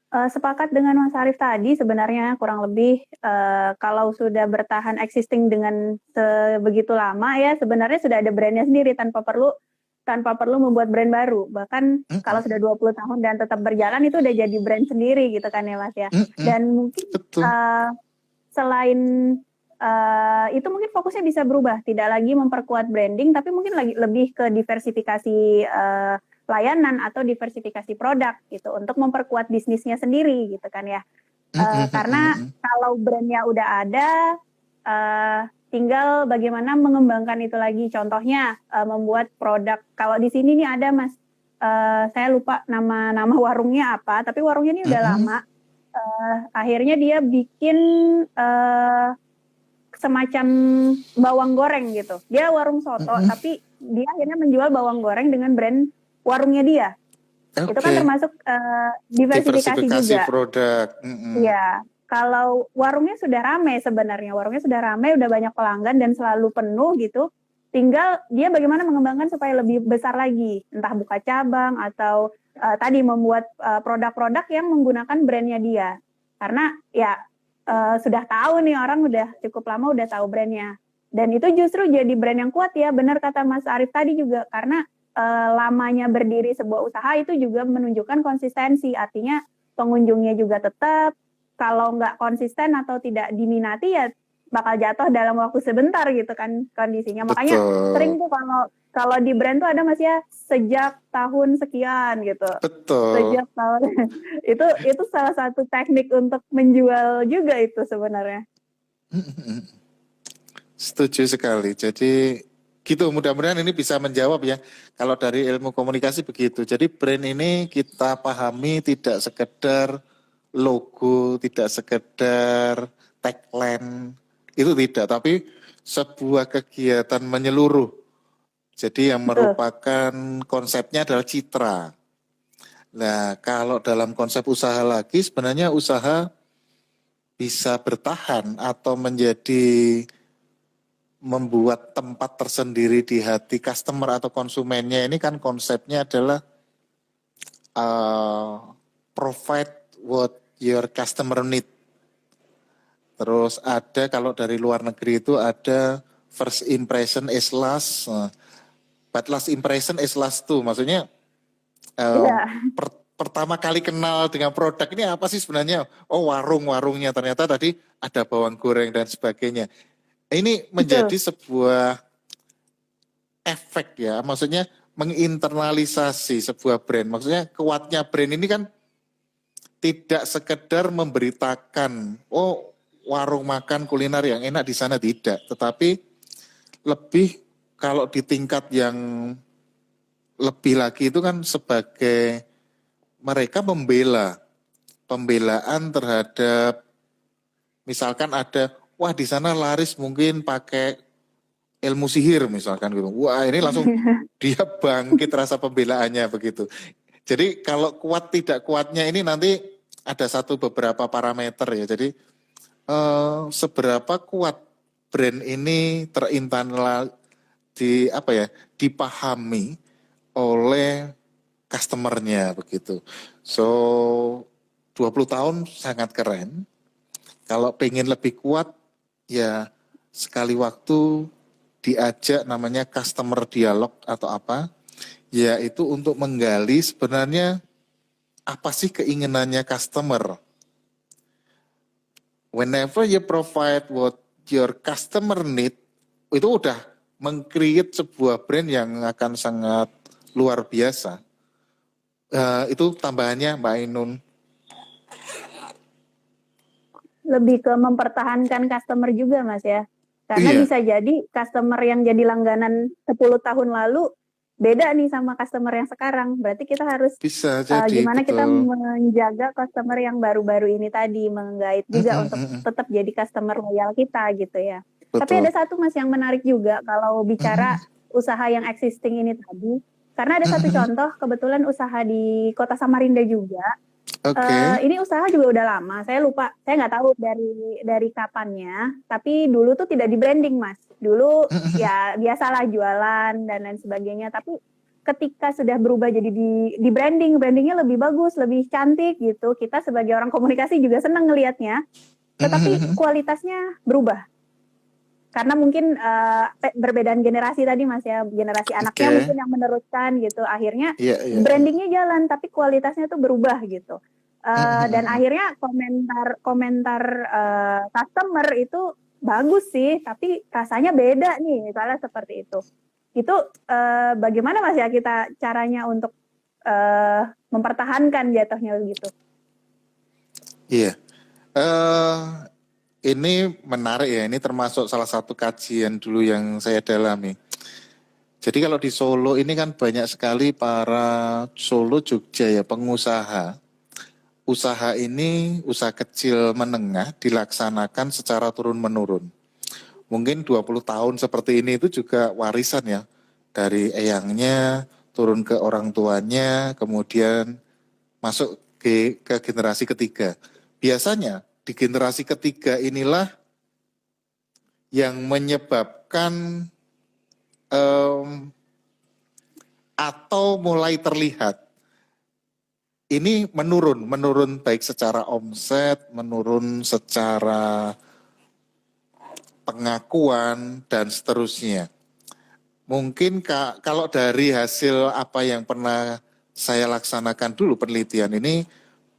Sepakat dengan Mas Arief tadi, sebenarnya kurang lebih kalau sudah bertahan existing dengan sebegitu lama ya, sebenarnya sudah ada brandnya sendiri tanpa perlu membuat brand baru. Bahkan kalau sudah 20 tahun dan tetap berjalan itu udah jadi brand sendiri gitu kan ya Mas ya. Dan mungkin selain itu mungkin fokusnya bisa berubah, tidak lagi memperkuat branding, tapi mungkin lebih ke diversifikasi layanan atau diversifikasi produk gitu untuk memperkuat bisnisnya sendiri gitu kan ya. Karena kalau brandnya udah ada, tinggal bagaimana mengembangkan itu lagi. Contohnya membuat produk. Kalau di sini nih ada Mas, saya lupa nama warungnya apa, tapi warungnya ini udah lama. Akhirnya dia bikin semacam bawang goreng gitu. Dia warung soto, tapi dia akhirnya menjual bawang goreng dengan brand warungnya dia. Oke. Itu kan termasuk diversifikasi juga. Produk. Iya. Kalau warungnya sudah ramai sebenarnya, udah banyak pelanggan dan selalu penuh gitu. Tinggal dia bagaimana mengembangkan supaya lebih besar lagi, entah buka cabang atau tadi membuat produk-produk yang menggunakan brandnya dia. Karena ya sudah tahu nih, orang udah cukup lama udah tahu brandnya. Dan itu justru jadi brand yang kuat ya, benar kata Mas Arief tadi juga, karena lamanya berdiri sebuah usaha itu juga menunjukkan konsistensi, artinya pengunjungnya juga tetap, kalau nggak konsisten atau tidak diminati ya bakal jatuh dalam waktu sebentar gitu kan kondisinya. Makanya sering tuh kalau di brand tuh ada Mas ya, sejak tahun sekian gitu. Betul. Sejak tahun itu salah satu teknik untuk menjual juga itu sebenarnya. Setuju sekali. Jadi gitu, mudah-mudahan ini bisa menjawab ya. Kalau dari ilmu komunikasi begitu. Jadi brand ini kita pahami tidak sekedar logo, tidak sekedar tagline, itu tidak, tapi sebuah kegiatan menyeluruh. Jadi yang merupakan konsepnya adalah citra. Nah, kalau dalam konsep usaha lagi, sebenarnya usaha bisa bertahan atau membuat tempat tersendiri di hati customer atau konsumennya. Ini kan konsepnya adalah provide what your customer need. Terus ada kalau dari luar negeri itu ada first impression is last, but last impression is last too. Maksudnya pertama kali kenal dengan produk ini apa sih sebenarnya? Oh, warungnya ternyata tadi ada bawang goreng dan sebagainya. Ini menjadi sebuah efek ya, maksudnya menginternalisasi sebuah brand. Maksudnya kuatnya brand ini kan tidak sekedar memberitakan, oh warung makan kuliner yang enak di sana, tidak. Tetapi lebih kalau di tingkat yang lebih lagi itu kan sebagai mereka pembelaan terhadap misalkan ada, wah di sana laris mungkin pakai ilmu sihir misalkan gitu. Wah ini langsung dia bangkit rasa pembelaannya begitu. Jadi kalau kuat tidak kuatnya ini nanti ada beberapa parameter ya. Jadi seberapa kuat brand ini dipahami oleh customernya begitu. So 20 tahun sangat keren. Kalau pengen lebih kuat ya sekali waktu diajak namanya customer dialog atau apa, yaitu untuk menggali sebenarnya apa sih keinginannya customer. Whenever you provide what your customer need, itu udah meng-create sebuah brand yang akan sangat luar biasa. Itu tambahannya Mbak Ainun. Lebih ke mempertahankan customer juga Mas ya. Karena bisa jadi customer yang jadi langganan 10 tahun lalu beda nih sama customer yang sekarang. Berarti kita harus bisa jadi, gimana kita menjaga customer yang baru-baru ini tadi, menggait juga untuk tetap jadi customer loyal kita gitu ya. Betul. Tapi ada satu Mas yang menarik juga kalau bicara usaha yang existing ini tadi. Karena ada satu contoh, kebetulan usaha di Kota Samarinda juga. Ini usaha juga udah lama, saya lupa, saya nggak tahu dari kapannya, tapi dulu tuh tidak di branding Mas. Dulu ya biasalah jualan dan lain sebagainya, tapi ketika sudah berubah jadi di brandingnya lebih bagus, lebih cantik gitu. Kita sebagai orang komunikasi juga senang ngelihatnya, tetapi kualitasnya berubah. Karena mungkin perbedaan generasi tadi Mas ya, generasi anaknya mungkin yang meneruskan gitu, akhirnya brandingnya jalan tapi kualitasnya tuh berubah gitu. Dan akhirnya komentar customer itu bagus sih, tapi rasanya beda nih, misalnya seperti itu. Itu bagaimana Mas ya kita caranya untuk mempertahankan jatuhnya begitu? Iya. Ini menarik ya, ini termasuk salah satu kajian dulu yang saya dalami. Jadi kalau di Solo ini kan banyak sekali para Solo Jogja ya pengusaha. Usaha ini usaha kecil menengah dilaksanakan secara turun-menurun. Mungkin 20 tahun seperti ini itu juga warisan ya. Dari eyangnya turun ke orang tuanya, kemudian masuk ke generasi ketiga. Biasanya di generasi ketiga inilah yang menyebabkan em, atau mulai terlihat ini menurun baik secara omset, menurun secara pengakuan dan seterusnya. Mungkin kalau dari hasil apa yang pernah saya laksanakan dulu penelitian ini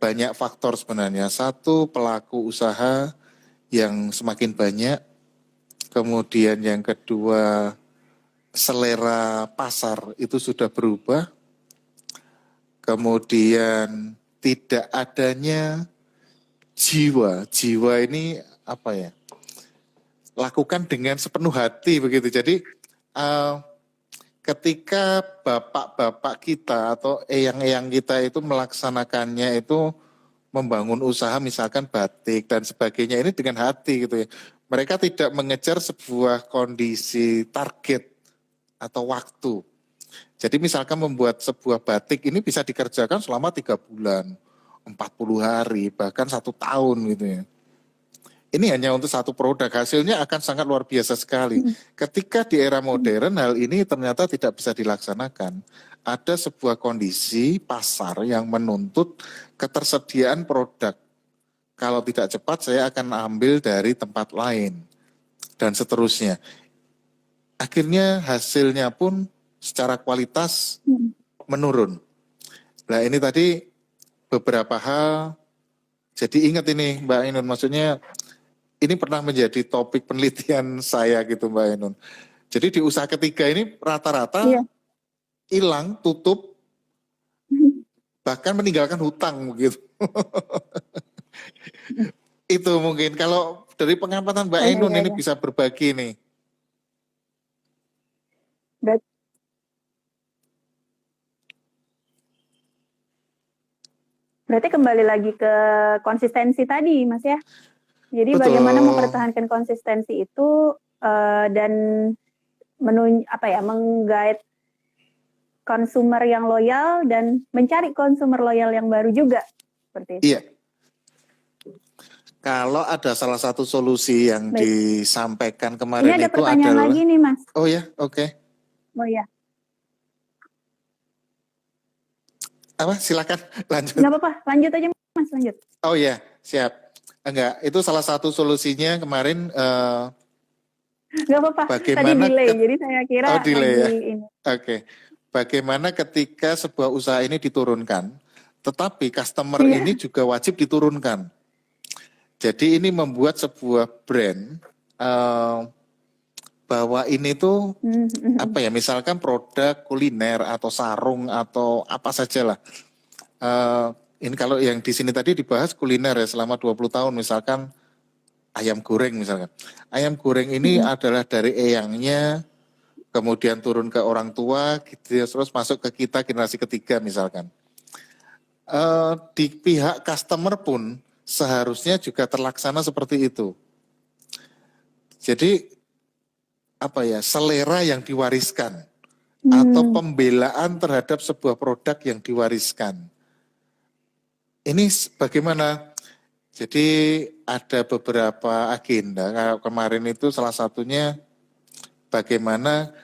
banyak faktor sebenarnya. Satu, pelaku usaha yang semakin banyak. Kemudian yang kedua, selera pasar itu sudah berubah. Kemudian tidak adanya jiwa. Jiwa ini apa ya? Lakukan dengan sepenuh hati begitu. Jadi ketika bapak-bapak kita atau eyang-eyang kita itu melaksanakannya itu membangun usaha misalkan batik dan sebagainya ini dengan hati gitu ya. Mereka tidak mengejar sebuah kondisi target atau waktu. Jadi misalkan membuat sebuah batik ini bisa dikerjakan selama 3 bulan, 40 hari, bahkan 1 tahun gitu ya. Ini hanya untuk satu produk, hasilnya akan sangat luar biasa sekali. Ketika di era modern hal ini ternyata tidak bisa dilaksanakan. Ada sebuah kondisi pasar yang menuntut ketersediaan produk. Kalau tidak cepat saya akan ambil dari tempat lain dan seterusnya. Akhirnya hasilnya pun secara kualitas menurun. Nah ini tadi beberapa hal, jadi ingat ini Mbak Ainun, maksudnya ini pernah menjadi topik penelitian saya gitu Mbak Ainun. Jadi di usaha ketiga ini rata-rata hilang, tutup, bahkan meninggalkan hutang begitu. Itu mungkin kalau dari pengamatan Mbak Ainun ini bisa berbagi nih. Berarti kembali lagi ke konsistensi tadi, Mas ya. Jadi Betul. bagaimana mempertahankan konsistensi itu dan mengguide konsumer yang loyal dan mencari konsumer loyal yang baru juga seperti itu. Iya. Kalau ada salah satu solusi yang disampaikan kemarin ini ada itu pertanyaan adalah lagi nih Mas. Oh ya, oke. Oh ya. Apa? Silakan lanjut. Nggak apa-apa, lanjut aja Mas, lanjut. Oh ya, siap. Enggak, itu salah satu solusinya kemarin. Nggak apa-apa, tadi delay, jadi saya kira delay lagi ya. ini. Oke. Bagaimana ketika sebuah usaha ini diturunkan, tetapi customer ini juga wajib diturunkan. Jadi ini membuat sebuah brand bahwa ini tuh apa ya, misalkan produk kuliner atau sarung atau apa saja lah. Ini kalau yang di sini tadi dibahas kuliner ya selama 20 tahun misalkan ayam goreng misalkan. Ayam goreng ini adalah dari eyangnya kemudian turun ke orang tua gitu, terus masuk ke kita generasi ketiga misalkan. Di pihak customer pun seharusnya juga terlaksana seperti itu. Jadi apa ya, selera yang diwariskan atau pembelaan terhadap sebuah produk yang diwariskan. Ini bagaimana? Jadi ada beberapa agenda. Kemarin itu salah satunya bagaimana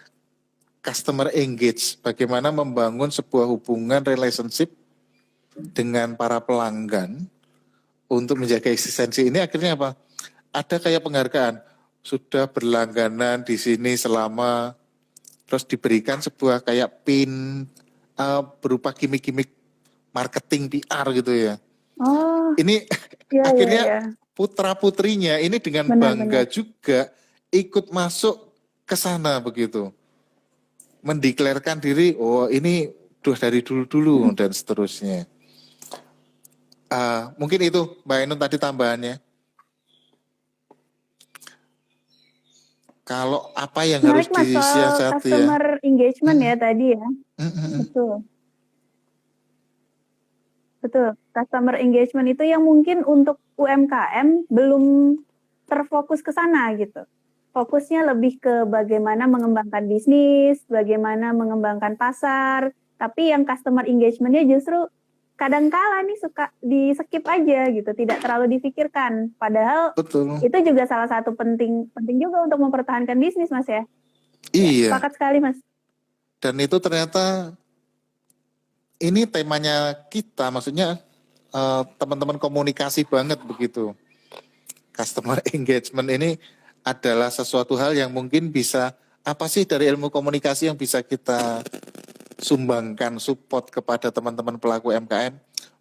customer engage, bagaimana membangun sebuah hubungan relationship dengan para pelanggan untuk menjaga eksistensi ini. Akhirnya apa? Ada kayak penghargaan, sudah berlangganan di sini selama, terus diberikan sebuah kayak pin berupa gimmick-gimmick marketing PR gitu ya. Oh. Ini akhirnya putra-putrinya ini dengan bangga juga ikut masuk ke sana begitu. Mendeklarkan diri, oh ini udah dari dulu-dulu dan seterusnya. Mungkin itu Mbak Ainun tadi tambahannya. Kalau apa yang harus Menarik Mas soal disiasati ya? customer engagement ya tadi ya. Betul. Betul. Customer engagement itu yang mungkin untuk UMKM belum terfokus ke sana gitu. Fokusnya lebih ke bagaimana mengembangkan bisnis, bagaimana mengembangkan pasar, tapi yang customer engagement-nya justru kadangkala nih suka di skip aja gitu, tidak terlalu difikirkan. Padahal Betul. itu juga salah satu penting juga untuk mempertahankan bisnis Mas ya. Ya, Iya. sepakat sekali Mas. Dan itu ternyata ini temanya kita, maksudnya teman-teman komunikasi banget begitu. Customer engagement ini adalah sesuatu hal yang mungkin bisa, apa sih dari ilmu komunikasi yang bisa kita sumbangkan, support kepada teman-teman pelaku UMKM.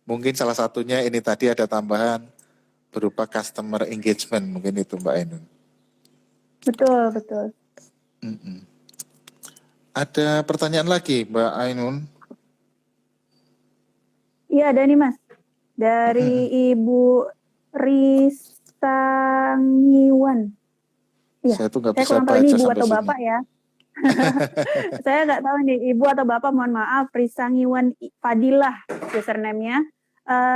Mungkin salah satunya ini tadi ada tambahan berupa customer engagement, mungkin itu Mbak Ainun. Betul, betul. Ada pertanyaan lagi Mbak Ainun? Iya ada nih Mas. Dari Ibu Risangiwan. Iya, Saya tuh nggak saya bisa kurang tahu ini baca ibu sampai atau sini. bapak ya. Saya nggak tahu nih ibu atau bapak, mohon maaf. Risangiwan Fadilah username-nya.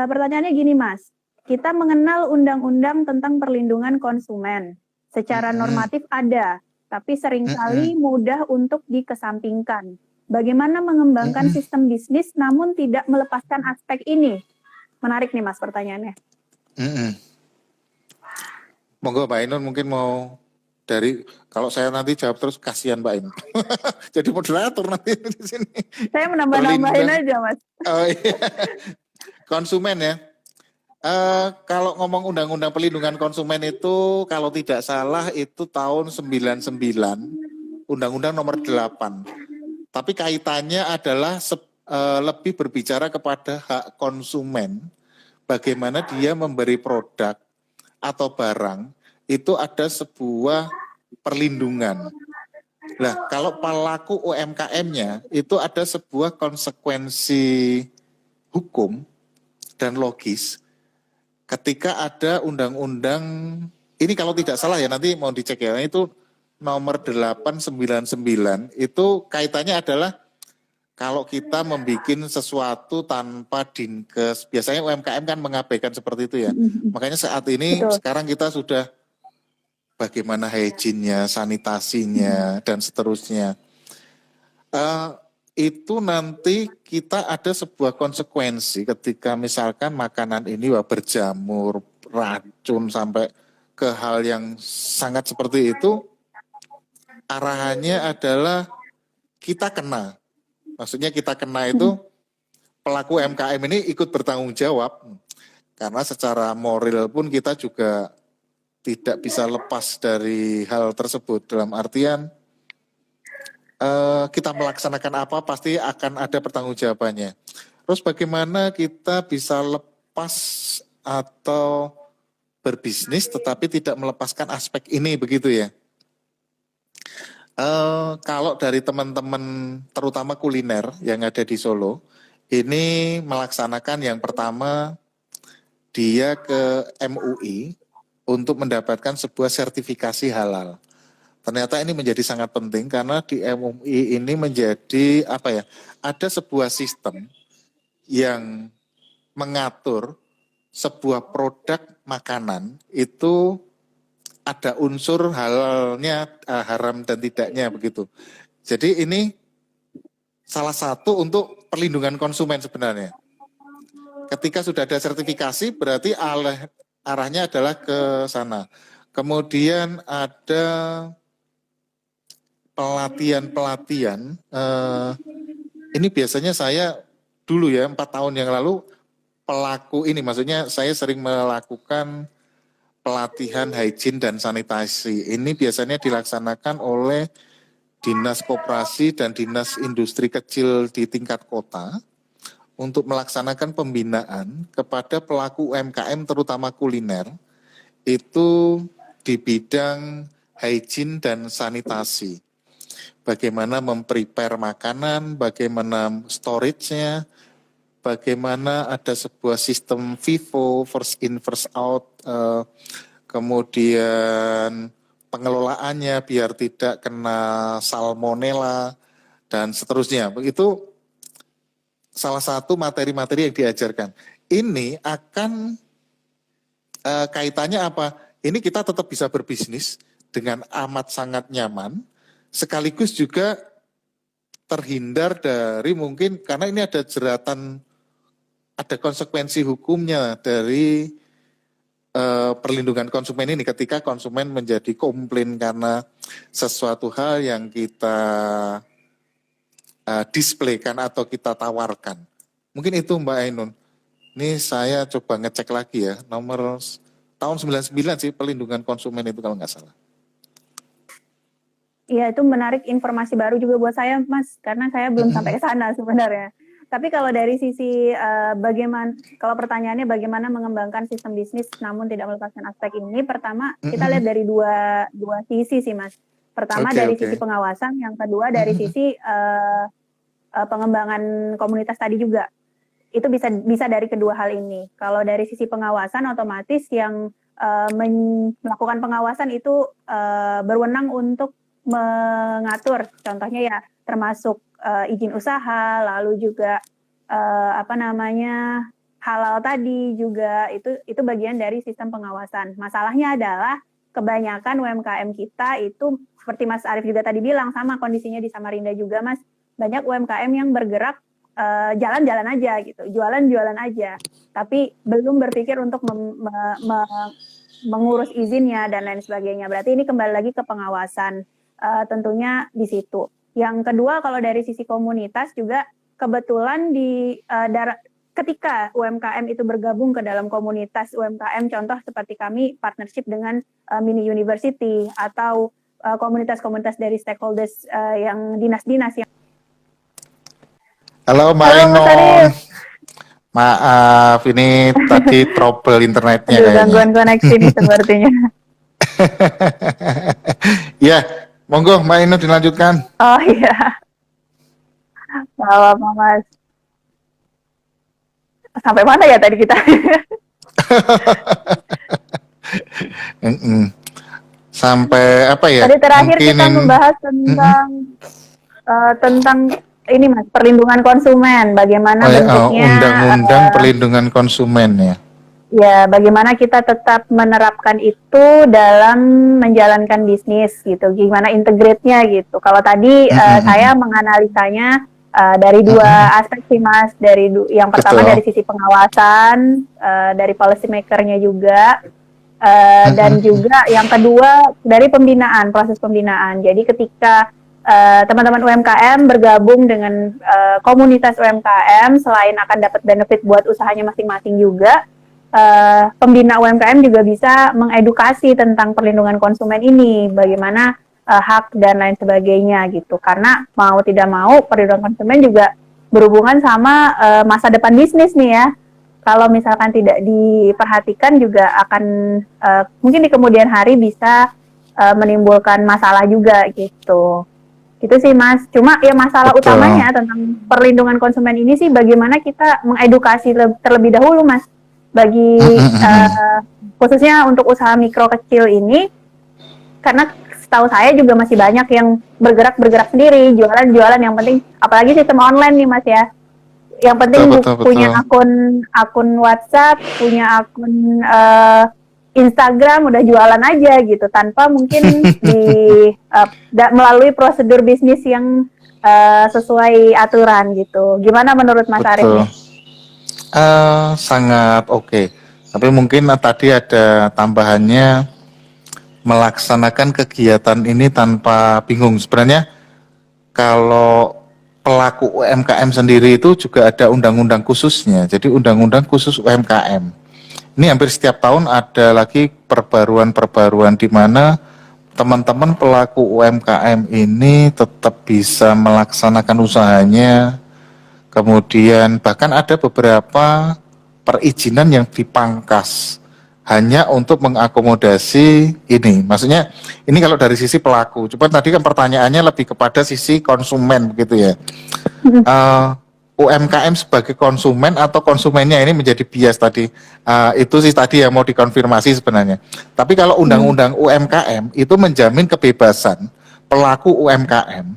Pertanyaannya gini Mas, kita mengenal undang-undang tentang perlindungan konsumen. Secara normatif ada, tapi seringkali mudah untuk dikesampingkan. Bagaimana mengembangkan sistem bisnis namun tidak melepaskan aspek ini? Menarik nih Mas pertanyaannya. Monggo Mbak Ainun mungkin mau dari, kalau saya nanti jawab terus kasihan Mbak Ainun. Jadi moderator nanti di sini. Saya menambah-nambahin aja Mas. Oh iya. Konsumen ya. Kalau ngomong undang-undang perlindungan konsumen itu kalau tidak salah itu tahun 99, undang-undang nomor 8. Tapi kaitannya adalah lebih berbicara kepada hak konsumen, bagaimana dia memberi produk atau barang itu ada sebuah perlindungan. Nah, kalau pelaku UMKM-nya itu ada sebuah konsekuensi hukum dan logis ketika ada undang-undang, ini kalau tidak salah ya nanti mau dicek ya, itu nomor 899 itu kaitannya adalah kalau kita membuat sesuatu tanpa dinkes, biasanya UMKM kan mengabaikan seperti itu ya. Makanya saat ini sekarang kita sudah bagaimana hygiene-nya, sanitasinya, dan seterusnya. Itu nanti kita ada sebuah konsekuensi ketika misalkan makanan ini berjamur, racun, sampai ke hal yang sangat seperti itu, arahannya adalah kita kena. Maksudnya kita kena itu pelaku UMKM ini ikut bertanggung jawab, karena secara moral pun kita juga tidak bisa lepas dari hal tersebut, dalam artian kita melaksanakan apa pasti akan ada pertanggungjawabannya. Terus bagaimana kita bisa lepas atau berbisnis tetapi tidak melepaskan aspek ini, begitu ya. Kalau dari teman-teman terutama kuliner yang ada di Solo, ini melaksanakan yang pertama dia ke MUI untuk mendapatkan sebuah sertifikasi halal. Ternyata ini menjadi sangat penting karena di MUI ini menjadi apa ya? Ada sebuah sistem yang mengatur sebuah produk makanan itu ada unsur halalnya, haram dan tidaknya, begitu. Jadi ini salah satu untuk perlindungan konsumen sebenarnya. Ketika sudah ada sertifikasi berarti arahnya adalah ke sana. Kemudian ada pelatihan, ini biasanya saya dulu ya 4 tahun yang lalu pelaku ini, maksudnya saya sering melakukan pelatihan hygiene dan sanitasi. Ini biasanya dilaksanakan oleh Dinas Koperasi dan Dinas Industri Kecil di tingkat kota untuk melaksanakan pembinaan kepada pelaku UMKM terutama kuliner itu di bidang hygiene dan sanitasi. Bagaimana memprepare makanan, bagaimana storage-nya, bagaimana ada sebuah sistem FIFO, first in, first out, kemudian pengelolaannya biar tidak kena salmonella dan seterusnya. Begitu salah satu materi-materi yang diajarkan. Ini akan kaitannya apa? Ini kita tetap bisa berbisnis dengan amat sangat nyaman, sekaligus juga terhindar dari mungkin, karena ini ada jeratan, ada konsekuensi hukumnya dari perlindungan konsumen ini ketika konsumen menjadi komplain karena sesuatu hal yang kita displaykan atau kita tawarkan. Mungkin itu Mbak Ainun. Ini saya coba ngecek lagi ya, nomor tahun 99 sih perlindungan konsumen itu kalau nggak salah. Iya, itu menarik, informasi baru juga buat saya, Mas, karena saya belum sampai ke sana sebenarnya. Tapi kalau dari sisi bagaimana, kalau pertanyaannya bagaimana mengembangkan sistem bisnis namun tidak melepaskan aspek ini, pertama kita lihat dari dua sisi sih, Mas. Pertama dari sisi pengawasan, yang kedua dari sisi pengembangan komunitas tadi juga. Itu bisa dari kedua hal ini. Kalau dari sisi pengawasan, otomatis yang melakukan pengawasan itu berwenang untuk mengatur, contohnya ya termasuk izin usaha, lalu juga halal tadi juga, itu bagian dari sistem pengawasan. Masalahnya adalah kebanyakan UMKM kita itu seperti Mas Arief juga tadi bilang, sama kondisinya di Samarinda juga, Mas, banyak UMKM yang bergerak jalan-jalan aja gitu, jualan-jualan aja, tapi belum berpikir untuk mengurus izinnya dan lain sebagainya. Berarti ini kembali lagi ke pengawasan, tentunya di situ. Yang kedua, kalau dari sisi komunitas juga kebetulan ketika UMKM itu bergabung ke dalam komunitas UMKM, contoh seperti kami partnership dengan Mini University atau komunitas-komunitas dari stakeholders yang dinas-dinas yang. Halo Mbak Ainun. Maaf, ini tadi trouble internetnya kayaknya. Gangguan koneksi nih sepertinya. Ya, monggo Mbak Ainun dilanjutkan. Oh iya. Apa Mas? Sampai mana ya tadi kita? Sampai apa ya? Tadi terakhir kita membahas tentang ini Mas, perlindungan konsumen, bagaimana bentuknya undang-undang perlindungan konsumen ya. Ya, bagaimana kita tetap menerapkan itu dalam menjalankan bisnis gitu, gimana integrate-nya gitu. Kalau tadi saya menganalisanya dari dua aspek sih Mas, yang pertama dari sisi pengawasan, dari policy maker-nya juga, dan juga yang kedua dari pembinaan, proses pembinaan. Jadi ketika teman-teman UMKM bergabung dengan komunitas UMKM, selain akan dapat benefit buat usahanya masing-masing juga, pembina UMKM juga bisa mengedukasi tentang perlindungan konsumen ini, bagaimana hak dan lain sebagainya gitu. Karena mau tidak mau perlindungan konsumen juga berhubungan sama masa depan bisnis nih ya. Kalau misalkan tidak diperhatikan juga akan mungkin di kemudian hari bisa menimbulkan masalah juga gitu. Itu sih Mas, cuma ya masalah utamanya tentang perlindungan konsumen ini sih bagaimana kita mengedukasi terlebih dahulu Mas, bagi khususnya untuk usaha mikro kecil ini, karena setahu saya juga masih banyak yang bergerak sendiri, jualan yang penting, apalagi sistem online nih Mas ya, yang penting punya akun WhatsApp, punya akun Instagram, udah jualan aja gitu, tanpa mungkin melalui prosedur bisnis yang sesuai aturan gitu. Gimana menurut Mas Arief nih? Sangat oke. Tapi mungkin tadi ada tambahannya, melaksanakan kegiatan ini tanpa bingung. Sebenarnya kalau pelaku UMKM sendiri itu juga ada undang-undang khususnya. Jadi undang-undang khusus UMKM. Ini hampir setiap tahun ada lagi perbaruan-perbaruan di mana teman-teman pelaku UMKM ini tetap bisa melaksanakan usahanya. Kemudian bahkan ada beberapa perizinan yang dipangkas hanya untuk mengakomodasi ini. Maksudnya ini kalau dari sisi pelaku. Cuma tadi kan pertanyaannya lebih kepada sisi konsumen begitu ya. UMKM sebagai konsumen atau konsumennya ini menjadi bias tadi. Itu sih tadi yang mau dikonfirmasi sebenarnya. Tapi kalau undang-undang UMKM itu menjamin kebebasan pelaku UMKM,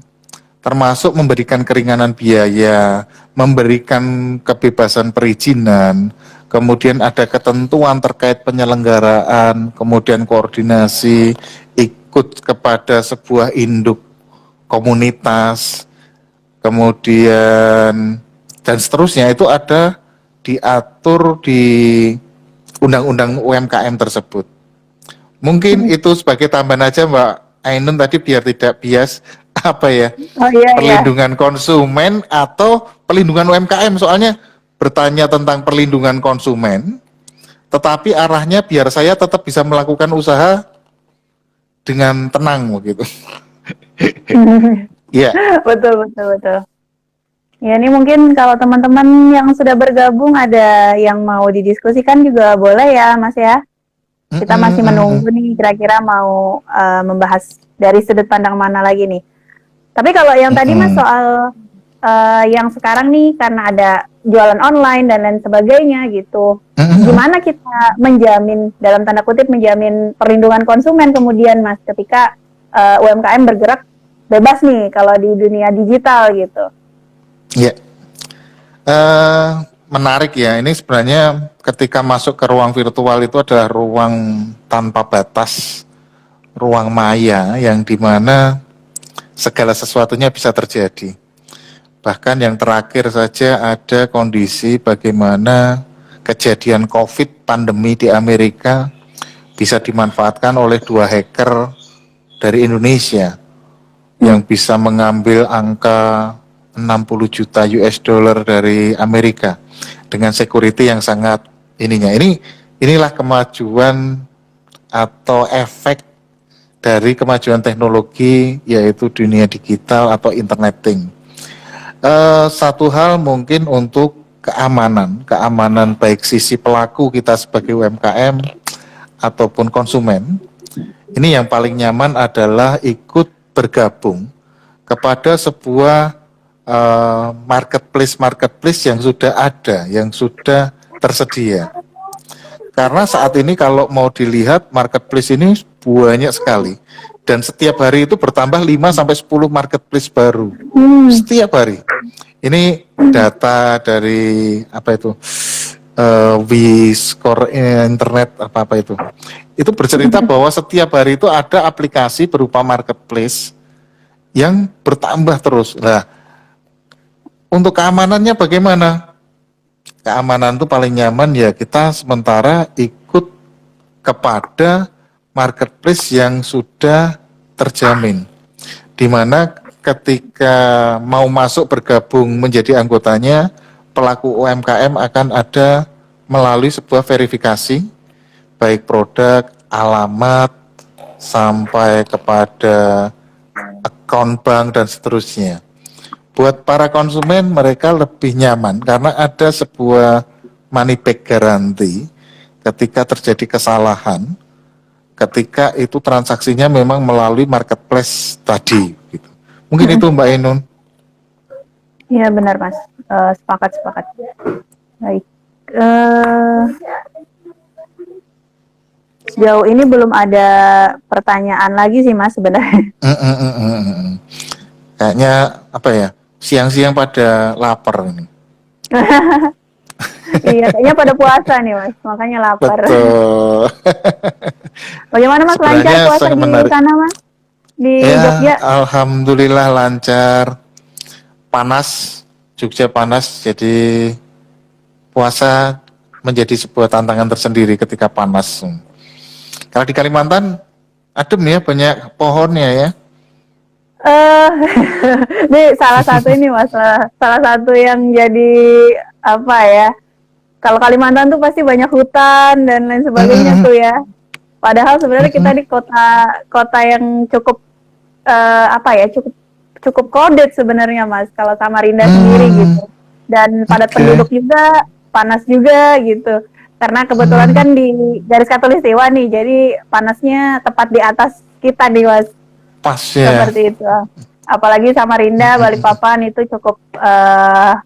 termasuk memberikan keringanan biaya, memberikan kebebasan perizinan, kemudian ada ketentuan terkait penyelenggaraan, kemudian koordinasi, ikut kepada sebuah induk komunitas, kemudian dan seterusnya itu ada diatur di undang-undang UMKM tersebut. Mungkin itu sebagai tambahan aja Mbak Ainun tadi biar tidak bias apa ya Oh iya, iya. perlindungan konsumen atau perlindungan UMKM, soalnya bertanya tentang perlindungan konsumen tetapi arahnya biar saya tetap bisa melakukan usaha dengan tenang begitu. Ya. Betul, betul, betul. Ya, ini mungkin kalau teman-teman yang sudah bergabung ada yang mau didiskusikan juga boleh ya, Mas ya. Kita masih menunggu nih kira-kira mau membahas dari sudut pandang mana lagi nih. Tapi kalau yang tadi Mas soal yang sekarang nih karena ada jualan online dan lain sebagainya gitu. Gimana kita menjamin, dalam tanda kutip menjamin perlindungan konsumen kemudian Mas ketika UMKM bergerak bebas nih kalau di dunia digital gitu. Ya, menarik ya. Ini sebenarnya ketika masuk ke ruang virtual itu adalah ruang tanpa batas, ruang maya yang dimana segala sesuatunya bisa terjadi. Bahkan yang terakhir saja ada kondisi bagaimana kejadian COVID pandemi di Amerika bisa dimanfaatkan oleh 2 hacker dari Indonesia yang bisa mengambil angka 60 juta US dollar dari Amerika dengan security yang sangat inilah kemajuan atau efek dari kemajuan teknologi yaitu dunia digital atau interneting. Satu hal mungkin untuk keamanan baik sisi pelaku kita sebagai UMKM ataupun konsumen. Ini yang paling nyaman adalah ikut bergabung kepada sebuah marketplace yang sudah ada, yang sudah tersedia. Karena saat ini kalau mau dilihat marketplace ini banyak sekali dan setiap hari itu bertambah 5 sampai 10 marketplace baru. Setiap hari. Ini data dari apa itu? WeScore internet apa itu. Itu bercerita bahwa setiap hari itu ada aplikasi berupa marketplace yang bertambah terus. Nah, untuk keamanannya bagaimana? Keamanan itu paling nyaman ya kita sementara ikut kepada marketplace yang sudah terjamin. Di mana ketika mau masuk bergabung menjadi anggotanya, pelaku UMKM akan ada melalui sebuah verifikasi, baik produk, alamat, sampai kepada akun bank dan seterusnya. Buat para konsumen mereka lebih nyaman karena ada sebuah money back guarantee ketika terjadi kesalahan, ketika itu transaksinya memang melalui marketplace tadi. Gitu. Mungkin itu Mbak Ainun. Iya benar Mas, sepakat. Baik. Sejauh ini belum ada pertanyaan lagi sih Mas sebenarnya. Kayaknya apa ya? Siang-siang pada lapar ini. Iya, kayaknya pada puasa nih Mas, makanya lapar. Betul. Bagaimana Mas, lancar puasa di sana Mas? Di Jogja? Alhamdulillah lancar. Panas, Jogja panas, jadi puasa menjadi sebuah tantangan tersendiri ketika panas. Kalau di Kalimantan adem ya, banyak pohonnya ya. Ini salah satu ini Mas, salah satu yang jadi apa ya? Kalau Kalimantan tuh pasti banyak hutan dan lain sebagainya tuh ya. Padahal sebenarnya kita di kota yang cukup cukup crowded sebenarnya Mas. Kalau Samarinda sendiri gitu. Dan padat penduduk juga, panas juga gitu. Karena kebetulan kan di garis khatulistiwa nih, jadi panasnya tepat di atas kita nih Mas. Pas ya. Seperti itu. Apalagi Samarinda, Balikpapan itu cukup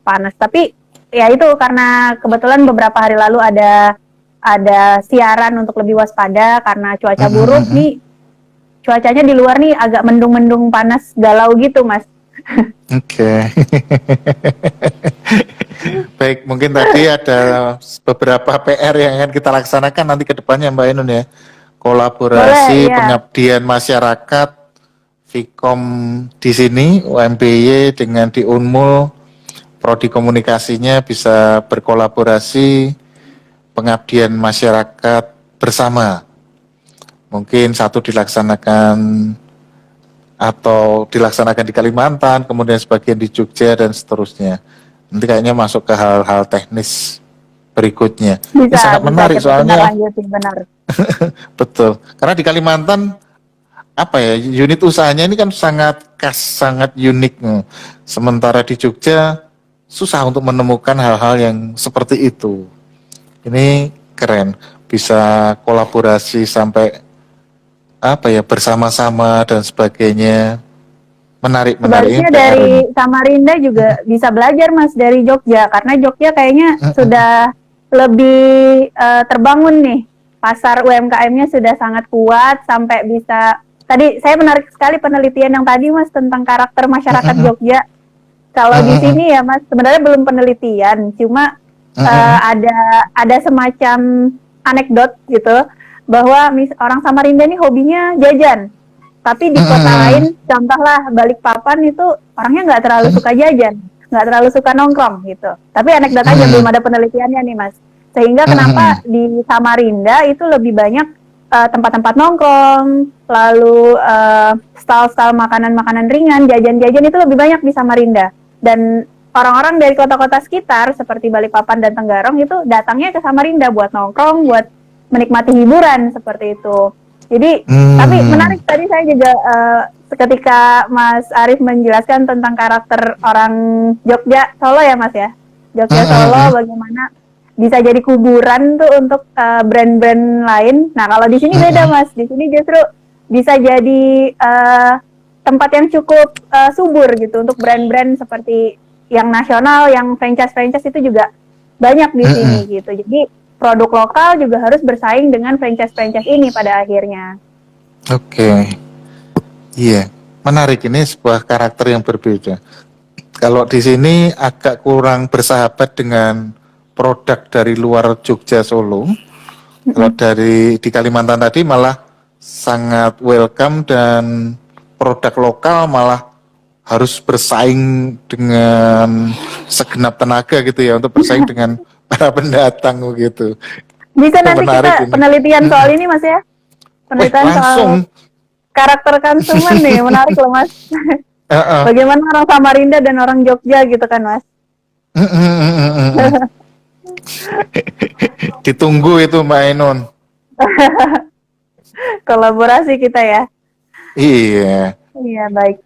panas. Tapi ya itu karena kebetulan beberapa hari lalu ada siaran untuk lebih waspada karena cuaca buruk nih. Cuacanya di luar nih agak mendung-mendung panas galau gitu, Mas. Oke. Baik, mungkin tadi ada beberapa PR yang akan kita laksanakan nanti ke depannya Mbak Ainun ya. Kolaborasi, Boleh, ya. pengabdian masyarakat, Vkom di sini, UMBY dengan di Unmul, prodi komunikasinya bisa berkolaborasi, pengabdian masyarakat bersama. Mungkin satu dilaksanakan atau dilaksanakan di Kalimantan, kemudian sebagian di Jogja dan seterusnya. Nanti kayaknya masuk ke hal-hal teknis berikutnya. Ini sangat menarik soalnya. Benar. Betul. Karena di Kalimantan apa ya, unit usahanya ini kan sangat khas, sangat unik. Sementara di Jogja susah untuk menemukan hal-hal yang seperti itu. Ini keren, bisa kolaborasi sampai apa ya, bersama-sama dan sebagainya. Menarik. Sebaliknya dari Samarinda juga bisa belajar Mas dari Jogja, karena Jogja kayaknya sudah lebih terbangun nih. Pasar UMKM-nya sudah sangat kuat sampai bisa. Tadi saya menarik sekali penelitian yang tadi Mas tentang karakter masyarakat Jogja. Kalau di sini ya Mas sebenarnya belum penelitian, cuma ada semacam anekdot gitu bahwa orang Samarinda nih hobinya jajan. Tapi di kota lain, contohlah Balikpapan itu orangnya nggak terlalu suka jajan, nggak terlalu suka nongkrong gitu. Tapi anekdot aja, belum ada penelitiannya nih Mas. Sehingga kenapa di Samarinda itu lebih banyak tempat-tempat nongkrong, lalu stall-stall makanan-makanan ringan, jajan-jajan itu lebih banyak di Samarinda. Dan orang-orang dari kota-kota sekitar seperti Balikpapan dan Tenggarong itu datangnya ke Samarinda buat nongkrong, buat menikmati hiburan seperti itu. Jadi, tapi menarik tadi saya juga ketika Mas Arif menjelaskan tentang karakter orang Jogja Solo ya Mas ya, Jogja Solo bagaimana bisa jadi kuburan tuh untuk brand-brand lain. Nah kalau di sini beda Mas, di sini justru bisa jadi tempat yang cukup subur gitu untuk brand-brand seperti yang nasional, yang franchise itu juga banyak di sini gitu. Jadi produk lokal juga harus bersaing dengan franchise ini pada akhirnya. Oke. Iya, menarik, ini sebuah karakter yang berbeda. Kalau di sini agak kurang bersahabat dengan produk dari luar Jogja Solo. Kalau di Kalimantan tadi malah sangat welcome dan produk lokal malah harus bersaing dengan segenap tenaga gitu ya, untuk bersaing dengan para pendatang gitu. Bisa nanti kita penelitian soal ini Mas ya. Penelitian soal karakter konsumen nih, menarik loh Mas. Bagaimana orang Samarinda dan orang Jogja gitu kan Mas. Ditunggu itu Mbak Ainun. Kolaborasi kita ya. Iya. Iya, baik.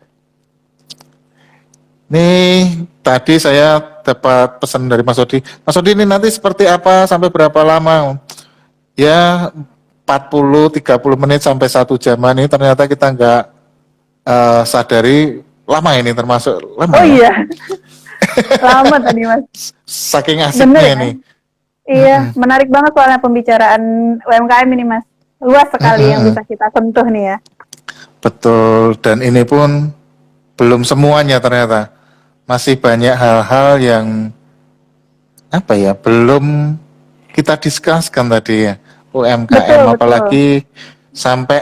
Nih, tadi saya dapat pesan dari Mas Odi. Mas Odi, ini nanti seperti apa, sampai berapa lama? Ya, 40-30 menit sampai 1 jaman ini ternyata kita nggak sadari lama ini, termasuk lama. Oh iya, lama tadi Mas. Saking asiknya nih. Iya, menarik banget soalnya pembicaraan UMKM ini Mas. Luas sekali yang bisa kita sentuh nih ya. Betul, dan ini pun belum semuanya ternyata. Masih banyak hal-hal yang apa ya, belum kita diskuskan tadi ya. UMKM, apalagi sampai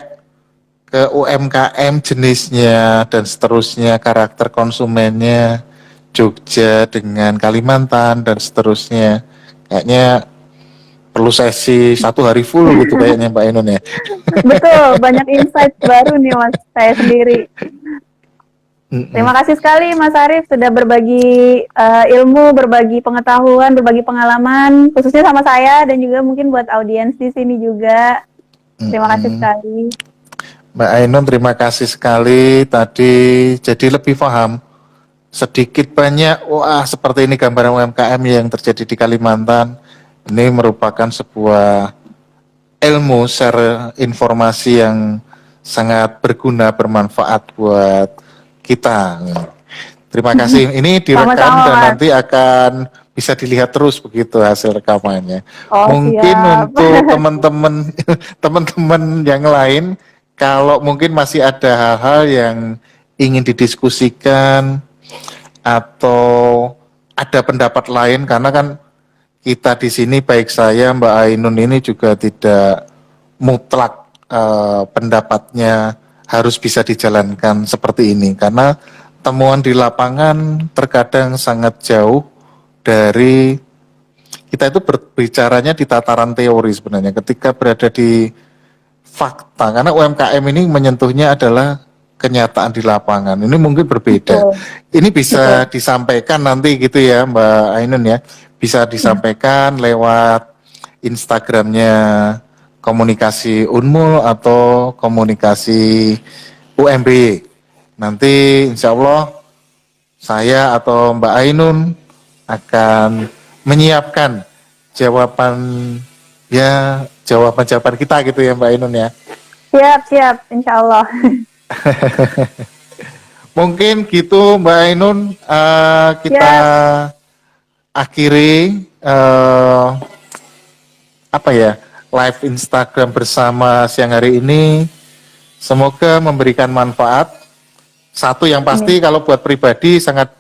ke UMKM jenisnya dan seterusnya, karakter konsumennya, Jogja dengan Kalimantan dan seterusnya. Kayaknya perlu sesi 1 hari full gitu kayaknya Mbak Ainun ya. Betul, banyak insight baru nih Mas, saya sendiri. Terima kasih sekali Mas Arif sudah berbagi ilmu, berbagi pengetahuan, berbagi pengalaman, khususnya sama saya dan juga mungkin buat audiens di sini juga. Terima kasih sekali. Mbak Ainun, terima kasih sekali tadi, jadi lebih paham sedikit banyak. Wah, seperti ini gambaran UMKM yang terjadi di Kalimantan. Ini merupakan sebuah ilmu, share informasi yang sangat berguna, bermanfaat buat kita. Terima kasih. Ini direkam Sama-sama, dan Mas. nanti akan bisa dilihat terus begitu hasil rekamannya. Oh, Mungkin siap. untuk teman-teman teman-teman yang lain, kalau mungkin masih ada hal-hal yang ingin didiskusikan atau ada pendapat lain, karena kan kita di sini baik saya Mbak Ainun ini juga tidak mutlak pendapatnya harus bisa dijalankan seperti ini, karena temuan di lapangan terkadang sangat jauh dari kita itu berbicaranya di tataran teori sebenarnya. Ketika berada di fakta, karena UMKM ini menyentuhnya adalah kenyataan di lapangan. Ini mungkin berbeda. Betul. Ini bisa disampaikan nanti gitu ya Mbak Ainun ya. Bisa disampaikan lewat Instagramnya komunikasi Unmul atau komunikasi UMB. Nanti insya Allah saya atau Mbak Ainun akan menyiapkan jawaban kita gitu ya Mbak Ainun ya. Siap, insya Allah. Mungkin gitu Mbak Ainun, kita akhiri live Instagram bersama siang hari ini. Semoga memberikan manfaat. Satu yang pasti kalau buat pribadi sangat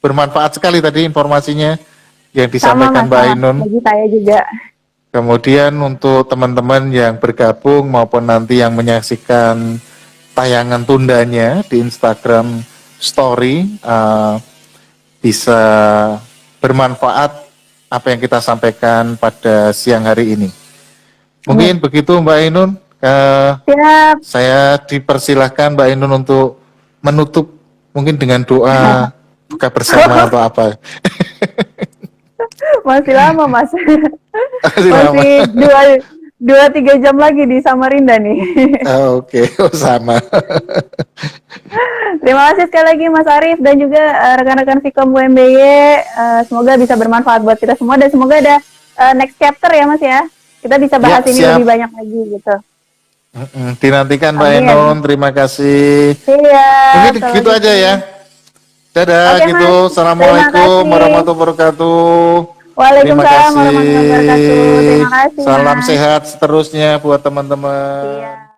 bermanfaat sekali tadi informasinya yang disampaikan Mbak Ainun. Bagi saya juga. Kemudian untuk teman-teman yang bergabung maupun nanti yang menyaksikan tayangan tundanya di Instagram Story, bisa bermanfaat apa yang kita sampaikan pada siang hari ini. Mungkin begitu Mbak Ainun. Siap. Saya dipersilahkan Mbak Ainun untuk menutup mungkin dengan doa buka bersama atau apa. Masih lama, Mas. Masih 2-3 jam lagi di Samarinda nih. Oke. Sama. Terima kasih sekali lagi Mas Arief dan juga rekan-rekan Vkom UMBY. Semoga bisa bermanfaat buat kita semua dan semoga ada next chapter ya Mas ya. Kita bisa bahas ini lebih banyak lagi gitu. Dinantikan Mbak Ainun, terima kasih. Iya. Mungkin gitu aja ya. Dadah gitu. Mas. Assalamualaikum warahmatullahi wabarakatuh. Waalaikumsalam warahmatullahi wabarakatuh. Terima kasih. Salam sehat seterusnya buat teman-teman. Iya.